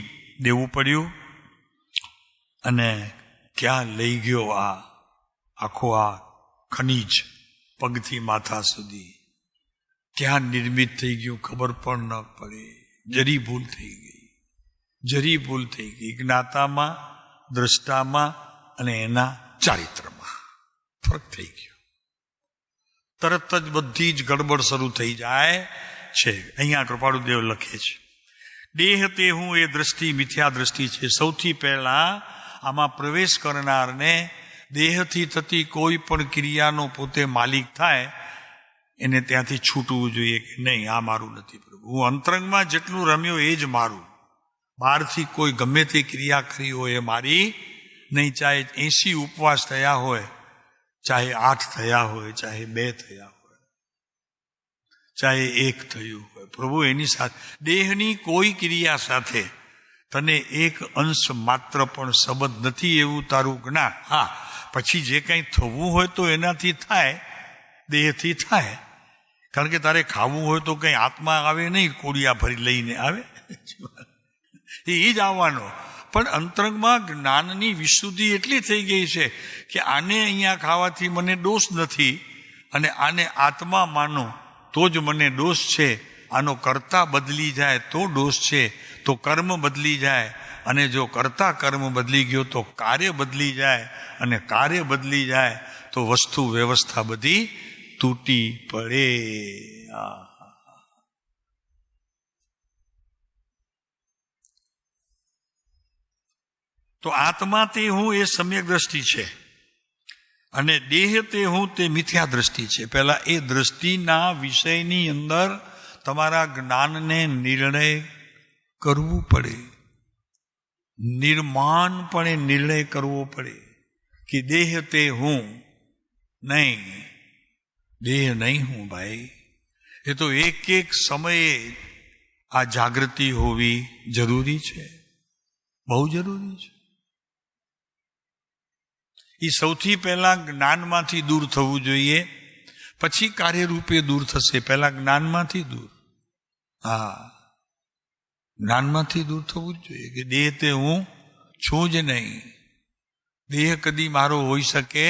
દેવું પડ્યું. અને ક્યાં લઈ ગયો આ આખો આ ખનીજ, પગથી માથા સુધી ક્યાં નિર્મિત થઈ ગયું ખબર પણ ન પડે. જરી ભૂલ થઈ ગઈ, જરી ભૂલ થઈ ગઈ. જ્ઞાતામાં, દ્રષ્ટામાં અને એના ચારિત્રમાં ફરક થઈ ગયો. તરત જ બધી જ ગડબડ શરૂ થઈ જાય છે. અહીંયા કૃપાળુદેવ લખે છે, દેહ તે હું એ દ્રષ્ટિ મિથ્યા દ્રષ્ટિ છે. સૌથી પહેલા આમાં પ્રવેશ કરનારને દેહથી થતી કોઈ પણ ક્રિયાનો પોતે માલિક થાય, એને ત્યાંથી છૂટવું જોઈએ કે નહીં, આ મારું નથી પ્રભુ. હું અંતરંગમાં જેટલું રમ્યો એ જ મારું. બહારથી કોઈ ગમે તે ક્રિયા કરી હોય એ મારી નહીં. ચાહે 80 ઉપવાસ થયા હોય, ચાહે 8 થયા હોય, ચાહે 2 થયા હોય, ચાહે 1 થયું હોય, પ્રભુ એની સાથે દેહની કોઈ ક્રિયા સાથે તને એક અંશ માત્ર પણ સંબંધ નથી, એવું તારું જ્ઞાન. હા, પછી જે કંઈ થવું હોય તો એનાથી થાય, દેહથી થાય. કારણ કે તારે ખાવું હોય તો કંઈ આત્મા આવે નહીં, કોડિયા ભરી લઈને આવે, એ જ આવવાનો. પણ અંતરંગમાં જ્ઞાનની વિશુદ્ધિ એટલી થઈ ગઈ છે કે આને અહીંયા ખાવાથી મને દોષ નથી, અને આને આત્મા માનો તો જ મને દોષ છે. આનો કર્તા બદલી જાય તો દોષ છે, તો કર્મ બદલી જાય, અને જો કર્તા કર્મ બદલી ગયો તો કાર્ય બદલી જાય, અને કાર્ય બદલી જાય તો વસ્તુ વ્યવસ્થા બધી તૂટી પડે. તો આત્મા તે હું એ સમ્યક દ્રષ્ટિ છે, અને દેહ તે હું તે મિથ્યા દ્રષ્ટિ છે. પહેલા એ દ્રષ્ટિના વિષયની અંદર તમારા જ્ઞાનને નિર્ણય કરવું પડે, નિર્માણપણે નિર્ણય કરવો પડે કે દેહ તે હું નહીં, દેહ નહીં હું ભાઈ. એ તો એક એક સમયે આ જાગૃતિ હોવી જરૂરી છે, બહુ જરૂરી છે. એ સૌથી પહેલા જ્ઞાનમાંથી દૂર થવું જોઈએ, પછી કાર્યરૂપે દૂર થશે. પહેલા જ્ઞાનમાંથી દૂર, હા, જ્ઞાનમાંથી દૂર થવું જ જોઈએ કે દેહ તે હું છું જ નહીં. દેહ કદી મારો હોઈ શકે,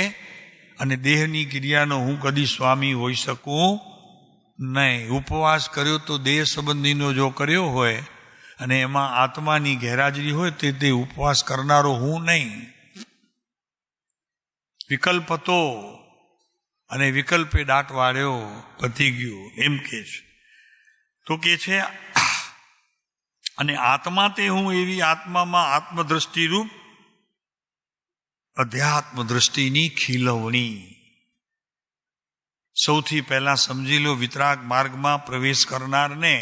અને દેહની ક્રિયાનો હું કદી સ્વામી હોઈ શકું નહીં. ઉપવાસ કર્યો તો દેહ સંબંધીનો જો કર્યો હોય, અને એમાં આત્માની ગેરહાજરી હોય, તે ઉપવાસ કરનારો હું નહીં. વિકલ્પ હતો અને વિકલ્પે દાટ વાળ્યો, પતી ગયું એમ કે છે. તો કે છે અને આત્મા તે હું એવી આત્મામાં આત્મદ્રષ્ટિ રૂપ અધ્યાત્મ દ્રષ્ટિની ખીલવણી. સૌથી પહેલા સમજી લો, વિતરાગ માર્ગમાં પ્રવેશ કરનારને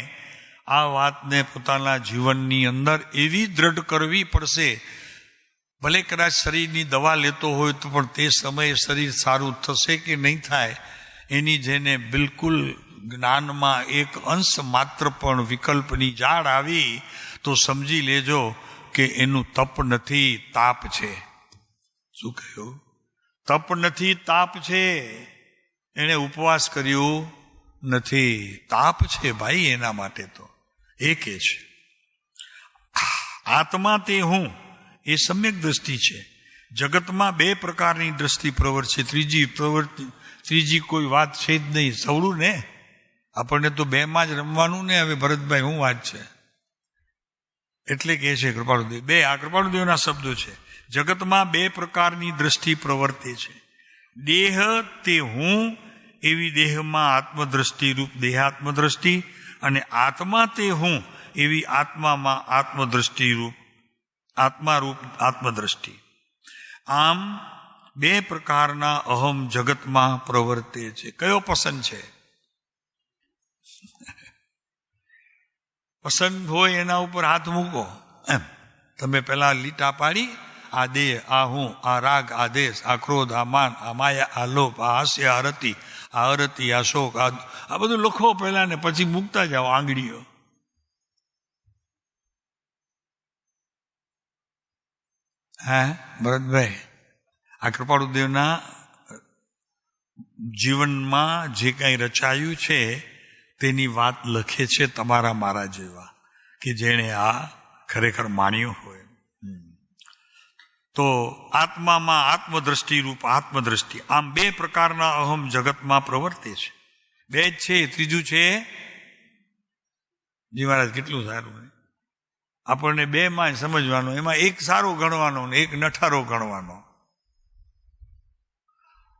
આ વાતને પોતાના જીવનની અંદર એવી દ્રઢ કરવી પડશે. ભલે કદાચ શરીરની દવા લેતો હોય તો પણ તે સમયે શરીર સારું થશે કે નહીં થાય એની જેને બિલકુલ જ્ઞાનમાં એક અંશ માત્ર પણ વિકલ્પની જાળ આવી તો સમજી લેજો કે એનું તપ નથી, તાપ છે. શું કહ્યું? તપ નથી, તાપ છે. એણે ઉપવાસ કર્યું નથી, તાપ છે ભાઈ એના માટે. તો એ કે છે આત્મા તે હું એ સમ્યક દ્રષ્ટિ છે. જગતમાં બે પ્રકારની દ્રષ્ટિ પ્રવર્તે, ત્રીજી કોઈ વાત છે જ નહીં. સવડું ને, આપણને તો બેમાં જ રમવાનું ને. હવે ભરતભાઈ શું વાત છે? એટલે કે છે કૃપાળુદેવ, બે આ કૃપાળુદેવના શબ્દો છે. જગતમાં બે પ્રકારની દ્રષ્ટિ પ્રવર્તે છે. દેહ તે હું એવી દેહમાં આત્મદ્રષ્ટિ રૂપ દેહાત્મદ્રષ્ટિ, અને આત્મા તે હું એવી આત્મામાં આત્મદ્રષ્ટિ રૂપ આત્મા રૂપ આત્મદ્રષ્ટિ. આમ બે પ્રકારના અહમ જગતમાં પ્રવર્તે છે. કયો પસંદ છે? પસંદ હોય એના ઉપર હાથ મૂકો. એમ તમે પેલા લીટા પાડી, આ દેહ, આ હું, આ રાગ, આ દેશ, આ ક્રોધ, આ માન, આ માયા, આ લોભ, આ હાસ્ય, આ રતિ, આ શોક, આ બધું લખો પહેલા ને પછી મૂકતા જાઓ આંગળીઓ. હા ભરતભાઈ, આ કૃપાળુદેવના જીવનમાં જે કાંઈ રચાયું છે તેની વાત લખે છે તમારા મારા જેવા, કે જેણે આ ખરેખર માણ્યું હોય. તો આત્મામાં આત્મદ્રષ્ટિ રૂપ આત્મદ્રષ્ટિ. આમ બે પ્રકારના અહમ જગતમાં પ્રવર્તે છે. બે જ છે, ત્રીજું છે જી મહારાજ. કેટલું સારું! આપણને બે માં સમજવાનું, એમાં એક સારો ગણવાનો ને એક નઠારો ગણવાનો.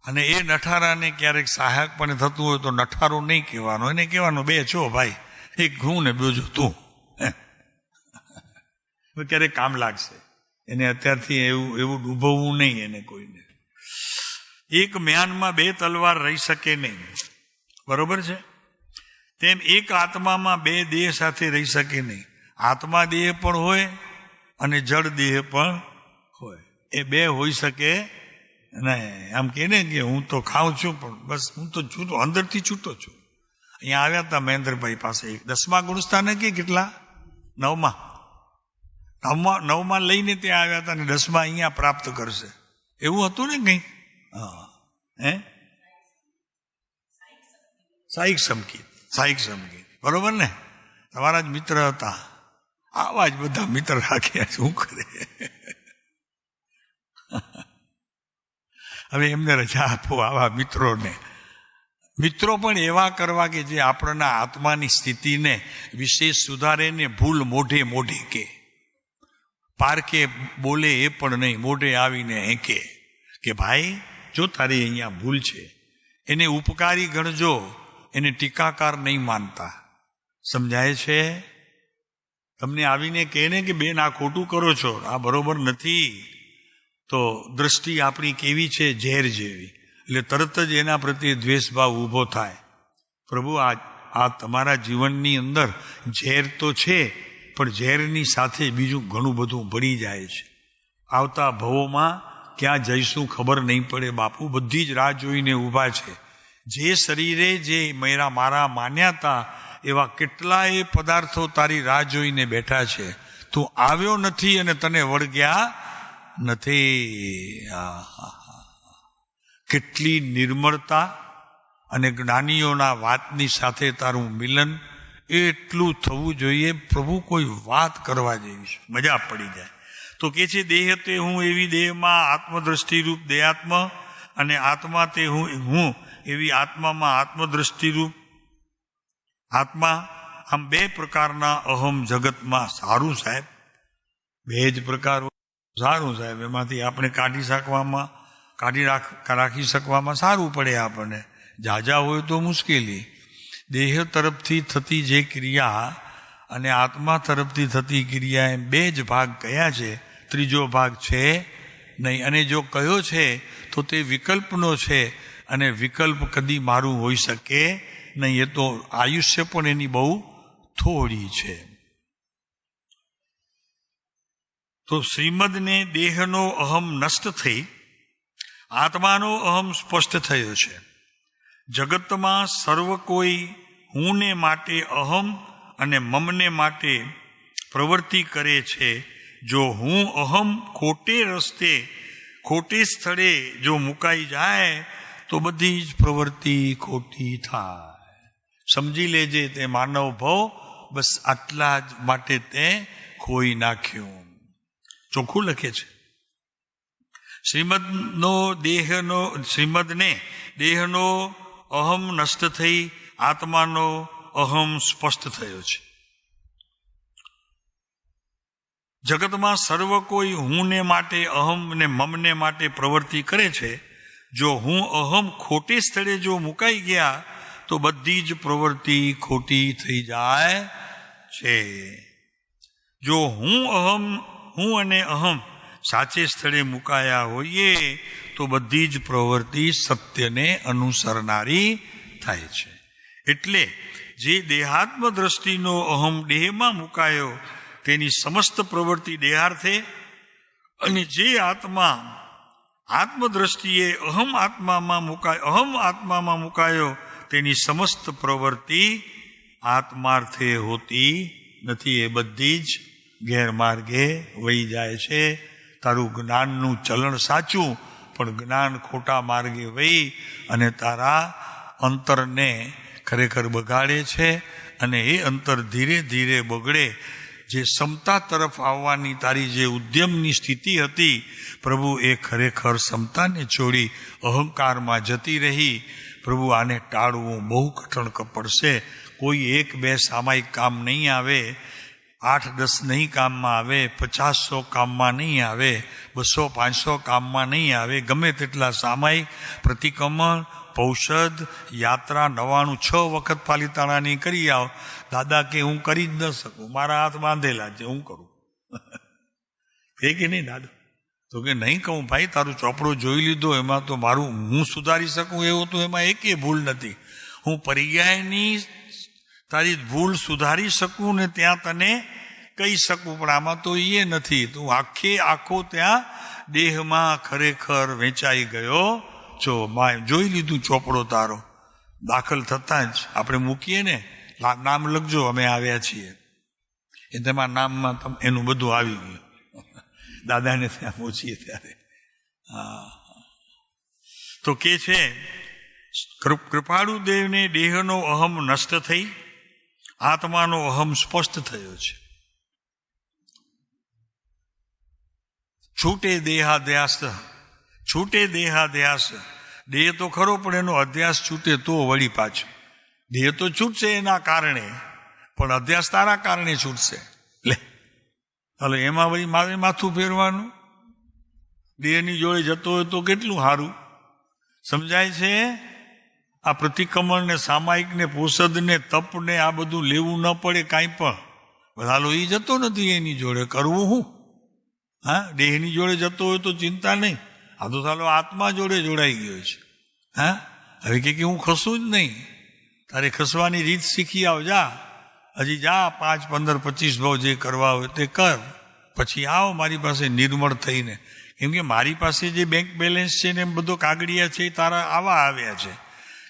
અને એ નઠારાને ક્યારેક સહાયક પણ થતું હોય તો નઠારો નહીં કહેવાનો, એને કહેવાનું બે છો ભાઈ, એક હું ને બીજું તું. ક્યારેક કામ લાગશે એને. અત્યારથી એવું ડૂબવવું નહીં એને કોઈને. એક મ્યાનમાં બે તલવાર રહી શકે નહીં, બરોબર છે? તેમ એક આત્મામાં બે દેહ સાથે રહી શકે નહીં. આત્મા દેહ પણ હોય અને જળ દેહ પણ હોય. એ બે હોઈ શકે નહીં. આમ કે ને કે હું તો ખાઉં છું પણ બસ હું તો છૂટો, અંદરથી છૂટો છું. અહીંયા આવ્યા હતા મહેન્દ્રભાઈ પાસે, 10મા ગુણસ્થાને કે કેટલા 9માં લઈને ત્યાં આવ્યા હતા, ને 10મા અહીંયા પ્રાપ્ત કરશે એવું હતું ને કંઈ. હા, હે સાહિક સમકીત બરોબર ને? તમારા જ મિત્ર હતા. આવા જ બધા મિત્ર રાખ્યા, શું કરે? હવે એમને રજા આપો આવા મિત્રોને. મિત્રો પણ એવા કરવા કે જે આપણા આત્માની સ્થિતિને વિશેષ સુધારે ને. ભૂલ મોઢે મોઢે પારકે બોલે એ પણ નહીં, મોઢે આવીને હેકે કે ભાઈ જો તારી અહીંયા ભૂલ છે. એને ઉપકારી ગણજો, એને ટીકાકાર નહીં માનતા. સમજાય છે? તમને આવીને કહે ને કે બેન આ ખોટું કરો છો, આ બરોબર નથી, તો દ્રષ્ટિ આપણી કેવી છે? ઝેર જેવી. એટલે તરત જ એના પ્રત્યે દ્વેષભાવ ઊભો થાય. પ્રભુ આ તમારા જીવનની અંદર ઝેર તો છે, પણ ઝેરની સાથે બીજું ઘણું બધું ભળી જાય છે. આવતા ભવોમાં ક્યાં જઈશું ખબર નહીં પડે. બાપુ બધી જ રાહ જોઈને ઊભા છે. જે શરીરે જે મારા માન્યા હતા એવા કેટલાય પદાર્થો તારી રાહ જોઈને બેઠા છે. તું આવ્યો નથી અને તને વળગ્યા નથી. કેટલી નિર્મળતા અને જ્ઞાનીઓના વાતની સાથે તારું મિલન એટલું થવું જોઈએ. પ્રભુ કોઈ વાત કરવા જેવી છે, મજા પડી જાય. તો કે છે દેહ તે હું એવી દેહમાં આત્મદ્રષ્ટિ રૂપ દેહાત્મ, અને આત્મા તે હું એવી આત્મામાં આત્મદ્રષ્ટિ રૂપ આત્મા. આમ બે પ્રકારના અહમ જગતમાં. સારું સાહેબ, બે જ પ્રકાર સારું સાહેબ, એમાંથી આપણે કાઢી શકવામાં રાખી શકવામાં સારું પડે આપણને. ઝાઝા હોય તો મુશ્કેલી. દેહ તરફથી થતી જે ક્રિયા અને આત્મા તરફથી થતી ક્રિયા એમ બે જ ભાગ કયા છે, ત્રીજો ભાગ છે નહીં. અને જો કયો છે તો તે વિકલ્પનો છે, અને વિકલ્પ કદી મારું હોઈ શકે નહીં. એ તો આયુષ્ય પણ એની બહુ થોડી છે. તો શ્રીમદને દેહનો અહમ નષ્ટ થઈ આત્માનો અહમ સ્પષ્ટ થયો છે. જગતમાં સર્વ કોઈ હુંને માટે અહમ અને મમને માટે પ્રવૃત્તિ કરે છે. જો હું અહમ ખોટે રસ્તે ખોટે સ્થળે જો મુકાઈ જાય તો બધી જ પ્રવૃત્તિ ખોટી થાય. સમજી લેજે તે માનવ ભવ બસ આટલા જ માટે તે ખોઈ નાખ્યું. ચોખ્ખું લખે છે. શ્રીમદને દેહનો અહમ નષ્ટ થઈ આત્માનો અહમ સ્પષ્ટ થયો છે. જગતમાં સર્વ કોઈ હુંને માટે અહમ ને મમને માટે પ્રવૃત્તિ કરે છે. જો હું અહમ ખોટી સ્થળે જો મુકાઈ ગયા તો બધી જ પ્રવૃત્તિ ખોટી થઈ જાય છે. જો હું અને અહમ સાચે સ્થળે મુકાયા હોઈએ તો બધી જ પ્રવૃત્તિ સત્યને અનુસરનારી થાય છે. એટલે જે દેહાત્મ દ્રષ્ટિનો અહમ દેહમાં મુકાયો તેની સમસ્ત પ્રવૃત્તિ દેહાર્થે, અને જે આત્મા આત્મદ્રષ્ટિએ અહમ આત્મામાં મુકાયો તેની સમસ્ત પ્રવૃત્તિ આત્માર્થે હોતી નથી. એ બધી જ ગેરમાર્ગે વહી જાય છે. તારું જ્ઞાનનું ચલણ સાચું, પણ જ્ઞાન ખોટા માર્ગે વહી અને તારા અંતરને ખરેખર બગાડે છે. અને એ અંતર ધીરે ધીરે બગડે. જે સમતા તરફ આવવાની તારી જે ઉદ્યમની સ્થિતિ હતી, પ્રભુ એ ખરેખર સમતાને છોડી અહંકારમાં જતી રહી. પ્રભુ આને ટાળવું બહુ કઠણ પડશે. કોઈ 1-2 સામાયિક કામ નહીં આવે, 8-10 નહીં કામમાં આવે, 50-100 કામમાં નહીં આવે, 200-500 કામમાં નહીં આવે. ગમે તેટલા સામાયિક પ્રતિક્રમણ, પૌષધ, યાત્રા 99 વખત પાલીતાણાની કરી આવ. દાદા કે હું કરી જ ન શકું, મારા હાથ બાંધેલા છે, હું કરું. એ કે નહીં દાદા? તો કે નહીં કહું ભાઈ, તારું ચોપડો જોઈ લીધો, એમાં તો મારું હું સુધારી શકું એવું તો એમાં એકે ભૂલ નથી. હું પર્યાયની તારી ભૂલ સુધારી શકું ને ત્યાં તને કહી શકું, પણ આમાં તો એ નથી. તું આખો ત્યાં દેહમાં ખરેખર વેચાઈ ગયો છો. જોઈ લીધું ચોપડો તારો. દાખલ થતાં જ આપણે મૂકીએ ને, નામ લખજો અમે આવ્યા છીએ, એ તમારા નામમાં એનું બધું આવી ગયું. દાદાને ત્યાં પહોંચીએ ત્યારે તો કે છે કૃપાળુ દેવને દેહનો અહમ નષ્ટ થઈ આત્માનો અહમ સ્પષ્ટ થયો છે. છૂટે દેહાધ્યાસ. દેહ તો ખરો, પણ એનો અધ્યાસ છૂટે તો વળી પાછું. દેહ તો છૂટશે એના કારણે, પણ અધ્યાસ તારા કારણે છૂટશે. એટલે એમાં વળી મારે માથું ફેરવાનું. દેહની જોડે જતો હોય તો કેટલું સારું. સમજાય છે? આ પ્રતિક્રમણ ને સામાયિક ને પોષદ ને તપ ને આ બધું લેવું ન પડે કાંઈ પણ. હાલો એ જતો નથી એની જોડે, કરવું હું? હા, દેહની જોડે જતો હોય તો ચિંતા નહીં. આ તો સાલો આત્મા જોડે જોડાઈ ગયો છે. હા, હવે કે હું ખસું જ નહીં. તારે ખસવાની રીત શીખી આવ. જા, હજી જા, 5, 15, 25 ભાવ જે કરવા હોય તે કર, પછી આવ મારી પાસે નિર્મળ થઈને. કેમ કે મારી પાસે જે બેંક બેલેન્સ છે ને એમ બધો કાગળિયા છે એ તારા આવા આવ્યા છે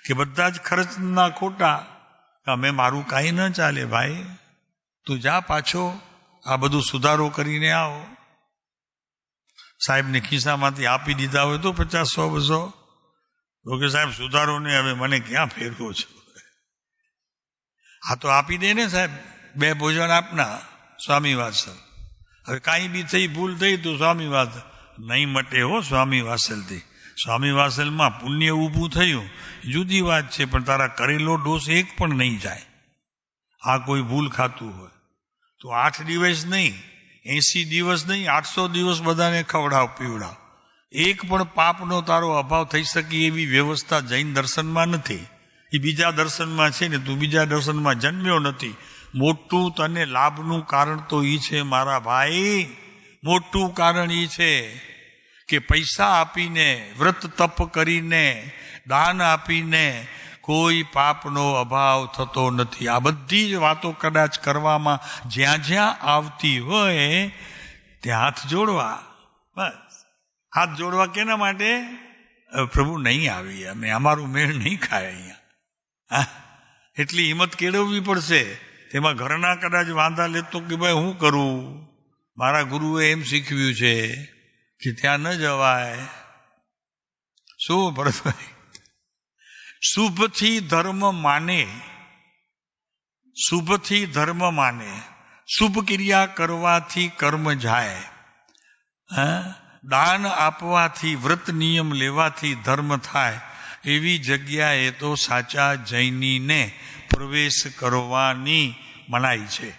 કે બધા જ ખર્ચના ખોટા. અમે મારું કાંઈ ન ચાલે ભાઈ, તું જા પાછો, આ બધું સુધારો કરીને આવો. સાહેબને ખિસ્સામાંથી આપી દીધા હોય તો 50, 100, 200, તો કે સાહેબ સુધારો ને હવે મને ક્યાં ફેરવો છો? હા તો આપી દે ને સાહેબ, 2 ભોજન આપના, સ્વામી વાત્સલ. હવે કાંઈ બી થઈ ભૂલ થઈ તો સ્વામી વાત્સલ નહીં મટે હો. સ્વામી વાત્સલથી સ્વામી વાત્સલમાં પુણ્ય ઊભું થયું જુદી વાત છે, પણ તારા કરેલો ડોસ એક પણ નહીં જાય. આ કોઈ ભૂલ ખાતું હોય તો 8 દિવસ નહીં, 80 દિવસ નહીં, 800 દિવસ બધાને ખવડાવ પીવડાવ. એક પણ પાપનો તારો અભાવ થઈ શકે એવી વ્યવસ્થા જૈન દર્શનમાં નથી. એ બીજા દર્શનમાં છે ને, તું બીજા દર્શનમાં જન્મ્યો નથી. મોટું તને લાભનું કારણ તો એ છે મારા ભાઈ, મોટું કારણ એ છે કે પૈસા આપીને, વ્રત તપ કરીને, દાન આપીને કોઈ પાપનો અભાવ થતો નથી. આ બધી જ વાતો કદાચ કરવામાં જ્યાં જ્યાં આવતી હોય ત્યાં હાથ જોડવા. બસ હાથ જોડવા કેના માટે? પ્રભુ નહીં આવી, અમે અમારું મેળ નહીં ખાય અહીંયા. એટલી હિંમત કેળવવી પડશે. તેમાં ઘરના કદાચ વાંધા લેતો કે ભાઈ હું કરું, મારા ગુરુએ એમ શીખવ્યું છે કે ત્યાં ન જવાય. શું ભરતભાઈ? શુભથી ધર્મ માને, શુભથી ધર્મ માને, શુભ ક્રિયા કરવાથી કર્મ જાય, દાન આપવાથી, વ્રત નિયમ લેવાથી ધર્મ થાય. એવી જગ્યાએ તો સાચા જૈનીને પ્રવેશ કરવાની મનાઈ છે.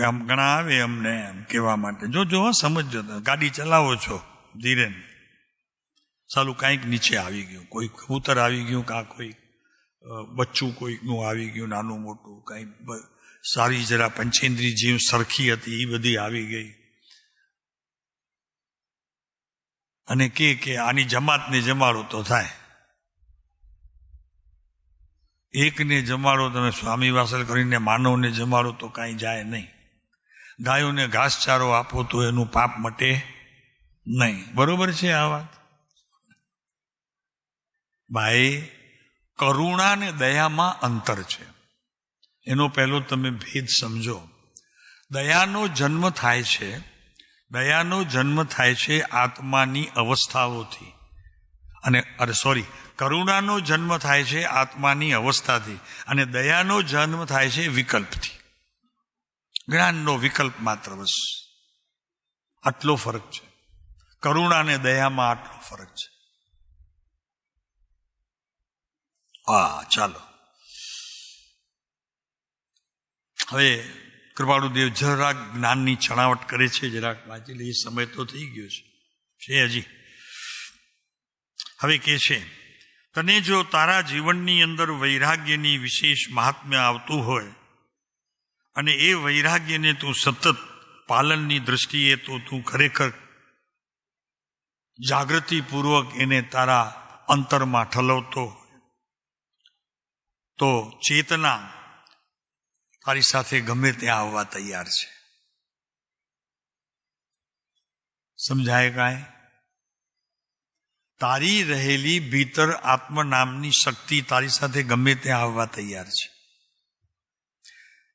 આમ ઘણા આવે અમને એમ કહેવા માટે, જો સમજો, ગાડી ચલાવો છો ધીરે, સાલું કાંઈક નીચે આવી ગયું, કોઈ કબૂતર આવી ગયું, કાં કોઈ બચ્ચું કોઈકનું આવી ગયું, નાનું મોટું કાંઈક સારી જરા પંચેન્દ્રી જીવ સરખી હતી એ બધી આવી ગઈ, અને કે આની જમાતને જમાડો તો થાય. એકને જમાડો તમે સ્વામી વાસલ કરીને, માનવને જમાડો તો કાંઈ જાય નહીં. ગાયોને ઘાસચારો આપો તો એનું પાપ મટે નહીં. બરોબર છે આ વાત? ભાઈ, કરુણા ને દયામાં અંતર છે. એનો પહેલો તમે ભેદ સમજો. દયાનો જન્મ થાય છે, દયાનો જન્મ થાય છે આત્માની અવસ્થાઓથી, અને કરુણાનો જન્મ થાય છે આત્માની અવસ્થાથી, અને દયાનો જન્મ થાય છે વિકલ્પથી, જ્ઞાનનો વિકલ્પ માત્ર. બસ આટલો ફરક છે. કરુણા અને દયામાં આટલો ફરક છે. ચાલો હવે કૃપાળુદેવ જરાક જ્ઞાનની છણાવટ કરે છે, જરાક વાંચી લઈએ. સમય તો થઈ ગયો છે હજી. હવે કે છે, તને જો તારા જીવનની અંદર વૈરાગ્યની વિશેષ મહાત્મ્ય આવતું હોય અને એ વૈરાગ્યને તું સતત પાલનની દ્રષ્ટિએ તો તું ખરેખર જાગૃતિપૂર્વક એને તારા અંતરમાં ઠલવતો હોય, તો ચેતના તારી સાથે ગમે ત્યાં આવવા તૈયાર છે. સમજાય કાંઈ? તારી રહેલી ભીતર આત્મ નામની શક્તિ તારી સાથે ગમે ત્યાં આવવા તૈયાર છે.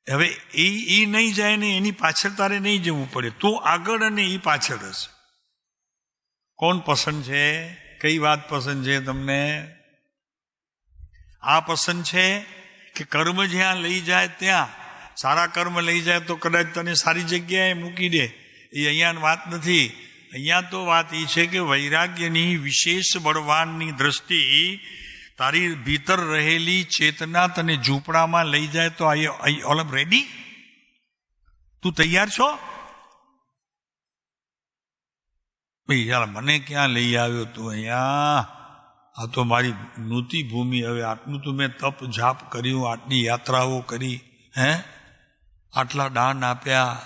હવે એ નહીં જાય ને એની પાછળ તારે નહીં જવું પડે. તું આગળ અને એ પાછળ હશે. કોણ પસંદ છે? કઈ વાત પસંદ છે તમને? આ પસંદ છે કે કર્મ જ્યાં લઈ જાય ત્યાં, સારા કર્મ લઈ જાય તો કદાચ તને સારી જગ્યાએ મૂકી દે. એ અહીંયા વાત નથી. અહીંયા તો વાત એ છે કે વૈરાગ્યની વિશેષ બળવાનની દ્રષ્ટિ તારી ભીતર રહેલી ચેતના તને ઝૂંપડામાં લઈ જાય તો ઓલ રેડી? તું તૈયાર છો? ભાઈ યાર, મને ક્યાં લઈ આવ્યો તું અહીંયા? આ તો મારી નૂતી ભૂમિ. હવે આટલું તો મેં તપ જાપ કર્યું, આટલી યાત્રાઓ કરી, આટલા દાન આપ્યા,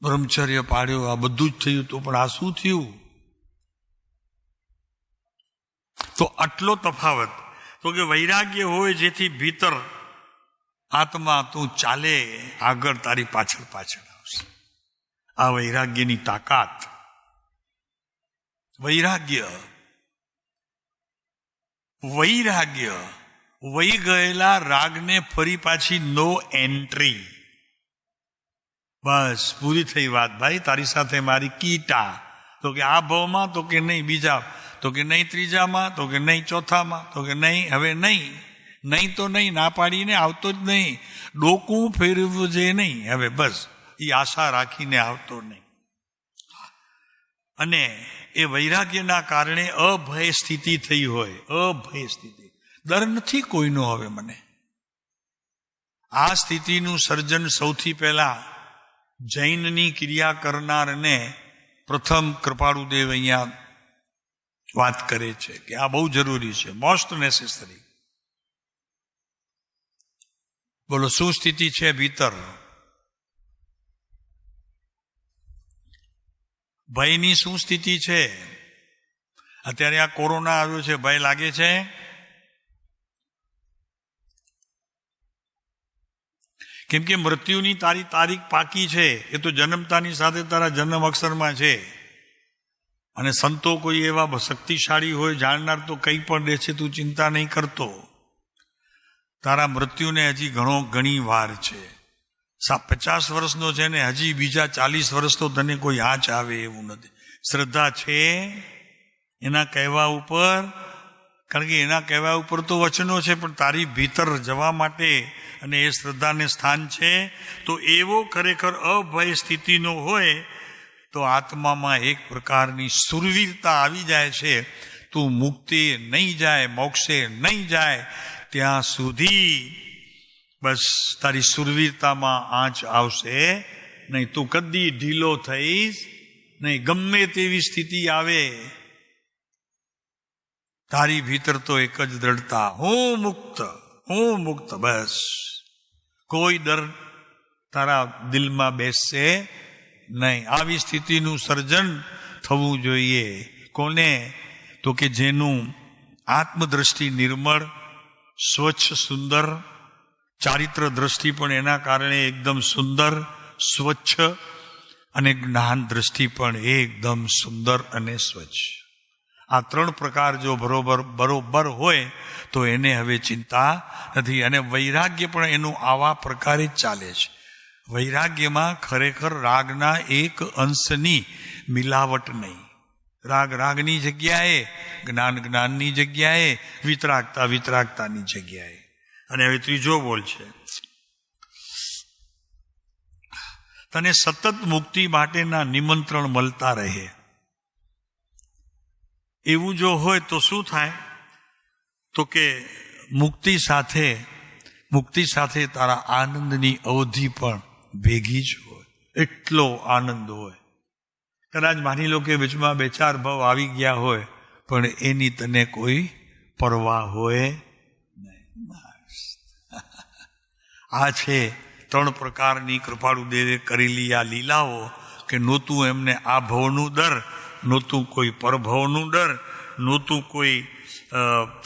બ્રહ્મચર્ય પાડ્યો, આ બધું જ થયું, તો પણ આ શું થયું? તો આટલો તફાવત. તો કે વૈરાગ્ય હોય જેથી ભીતર આત્મા તું ચાલે, આગળ તારી પાછળ પાછળ આવશે. આ વૈરાગ્યની તાકાત. વૈરાગ્ય વહી ગયેલા રાગને ફરી પાછી નો એન્ટ્રી. બસ પૂરી થઈ વાત ભાઈ. તારી સાથે મારી કીટા. તો કે આ ભાવમાં, તો કે નહીં બીજા, તો કે નહીં ત્રીજામાં, તો કે નહીં ચોથામાં, તો કે નહીં. હવે નહીં તો નહીં, ના પાડીને આવતો જ નહીં. ડોકું ફેરવું જે નહીં. હવે બસ એ આશા રાખીને આવતો નહીં. અને એ વૈરાગ્યના કારણે અભય સ્થિતિ થઈ હોય. અભય સ્થિતિ. ડર નથી કોઈનો. હવે મને આ સ્થિતિનું સર્જન સૌથી પહેલા જૈનની ક્રિયા કરનારને પ્રથમ કૃપાળુદેવ અહીંયા વાત કરે છે કે આ બહુ જરૂરી છે, મોસ્ટ નેસેસરી. બોલો, શું સ્થિતિ છે ભીતર? ભયની શું સ્થિતિ છે? અત્યારે આ કોરોના આવ્યો છે, ભય લાગે છે? કેમ કે મૃત્યુની તારી તારીખ પાકી છે, એ તો જન્મતાની સાથે તારા જન્મ અક્ષરમાં છે. અને સંતો કોઈ એવા શક્તિશાળી હોય, જાણનાર, તો કંઈ પણ દે છે, તું ચિંતા નહીં કરતો. તારા મૃત્યુને હજી ઘણી વાર છે. 50 વર્ષનો છે ને હજી બીજા 40 વર્ષ તો તને કોઈ આંચ આવે એવું નથી. શ્રદ્ધા છે એના કહેવા ઉપર, કારણ કે એના કહેવા ઉપર તો વચનો છે, પણ તારી ભીતર જવા માટે અને એ શ્રદ્ધાને સ્થાન છે. તો એવો ખરેખર અભય સ્થિતિનો હોય તો આત્મામાં એક પ્રકારની સુરવીરતા આવી જાય છે. તું મુક્તિ નહીં જાય, મોક્ષે નહીં જાય ત્યાં સુધી બસ તારી સુરવીરતામાં આંચ આવશે નહીં. તું કદી ઢીલો થઈશ નહીં. ગમે તેવી સ્થિતિ આવે, તારી ભીતર તો એક જ દ્રઢતા, હું મુક્ત, હું મુક્ત. બસ કોઈ ડર તારા દિલમાં બેસશે નહીં. આવી સ્થિતિનું સર્જન થવું જોઈએ. કોને? તો કે જેનું આત્મદ્રષ્ટિ નિર્મળ, સ્વચ્છ, સુંદર, ચારિત્ર દ્રષ્ટિ પણ એના કારણે એકદમ સુંદર, સ્વચ્છ, અને જ્ઞાન દ્રષ્ટિ પણ એકદમ સુંદર અને સ્વચ્છ. આ 3 પ્રકાર જો બરોબર હોય તો એને હવે ચિંતા નથી. અને વૈરાગ્ય પણ એનું આવા પ્રકારે જ ચાલે છે. વૈરાગ્યમાં ખરેખર રાગના એક અંશની મિલાવટ નહીં. રાગની જગ્યાએ, જ્ઞાનની જગ્યાએ, વિતરાગતાની જગ્યાએ. અને હવે ત્રીજો બોલ છે, તને સતત મુક્તિ માટેના નિમંત્રણ મળતા રહે. એવું જો હોય તો શું થાય? તો કે મુક્તિ સાથે તારા આનંદની અવધિ પણ ભેગી જ હોય. એટલો આનંદ હોય. કદાચ માની લો કે વચમાં 2-4 ભાવ આવી ગયા હોય, પણ એની તને કોઈ પરવા હોય નહીં. આ છે 3 પ્રકારની કૃપાળુદેવે કરેલી આ લીલાઓ, કે નહોતું એમને આ ભવનું ડર, નહોતું કોઈ પરભવનું ડર, નહોતું કોઈ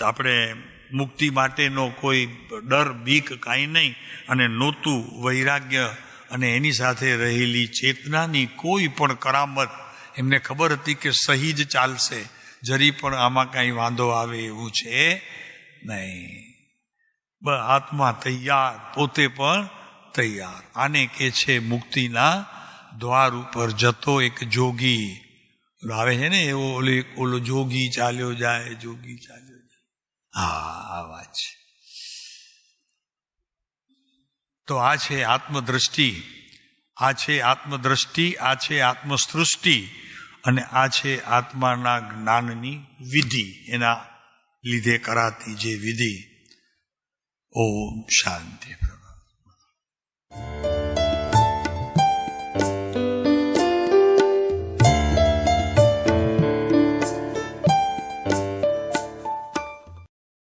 આપણે મુક્તિ માટેનો કોઈ ડર, બીક, કાંઈ નહીં, અને નહોતું વૈરાગ્ય અને એની સાથે રહેલી ચેતનાની કોઈ પણ કરામત. એમને ખબર હતી કે સહી જ ચાલશે, જરી પણ આમાં કાંઈ વાંધો આવે એવું છે નહીં. આત્મા તૈયાર, પોતે પણ તૈયાર. આને કે છે મુક્તિના દ્વાર ઉપર જતો એક જોગી. આવે છે ને એવો ઓલો જોગી ચાલ્યો જાય, જોગી ચાલ્યો જાય. આ વાત છે. તો આ છે આત્મદ્રષ્ટિ, આ છે આત્મદ્રષ્ટિ, આ છે આત્મસૃષ્ટિ, અને આ છે આત્માના જ્ઞાનની વિધિ, એના લીધે કરાતી જે વિધિ. ઓમ શાંતિ.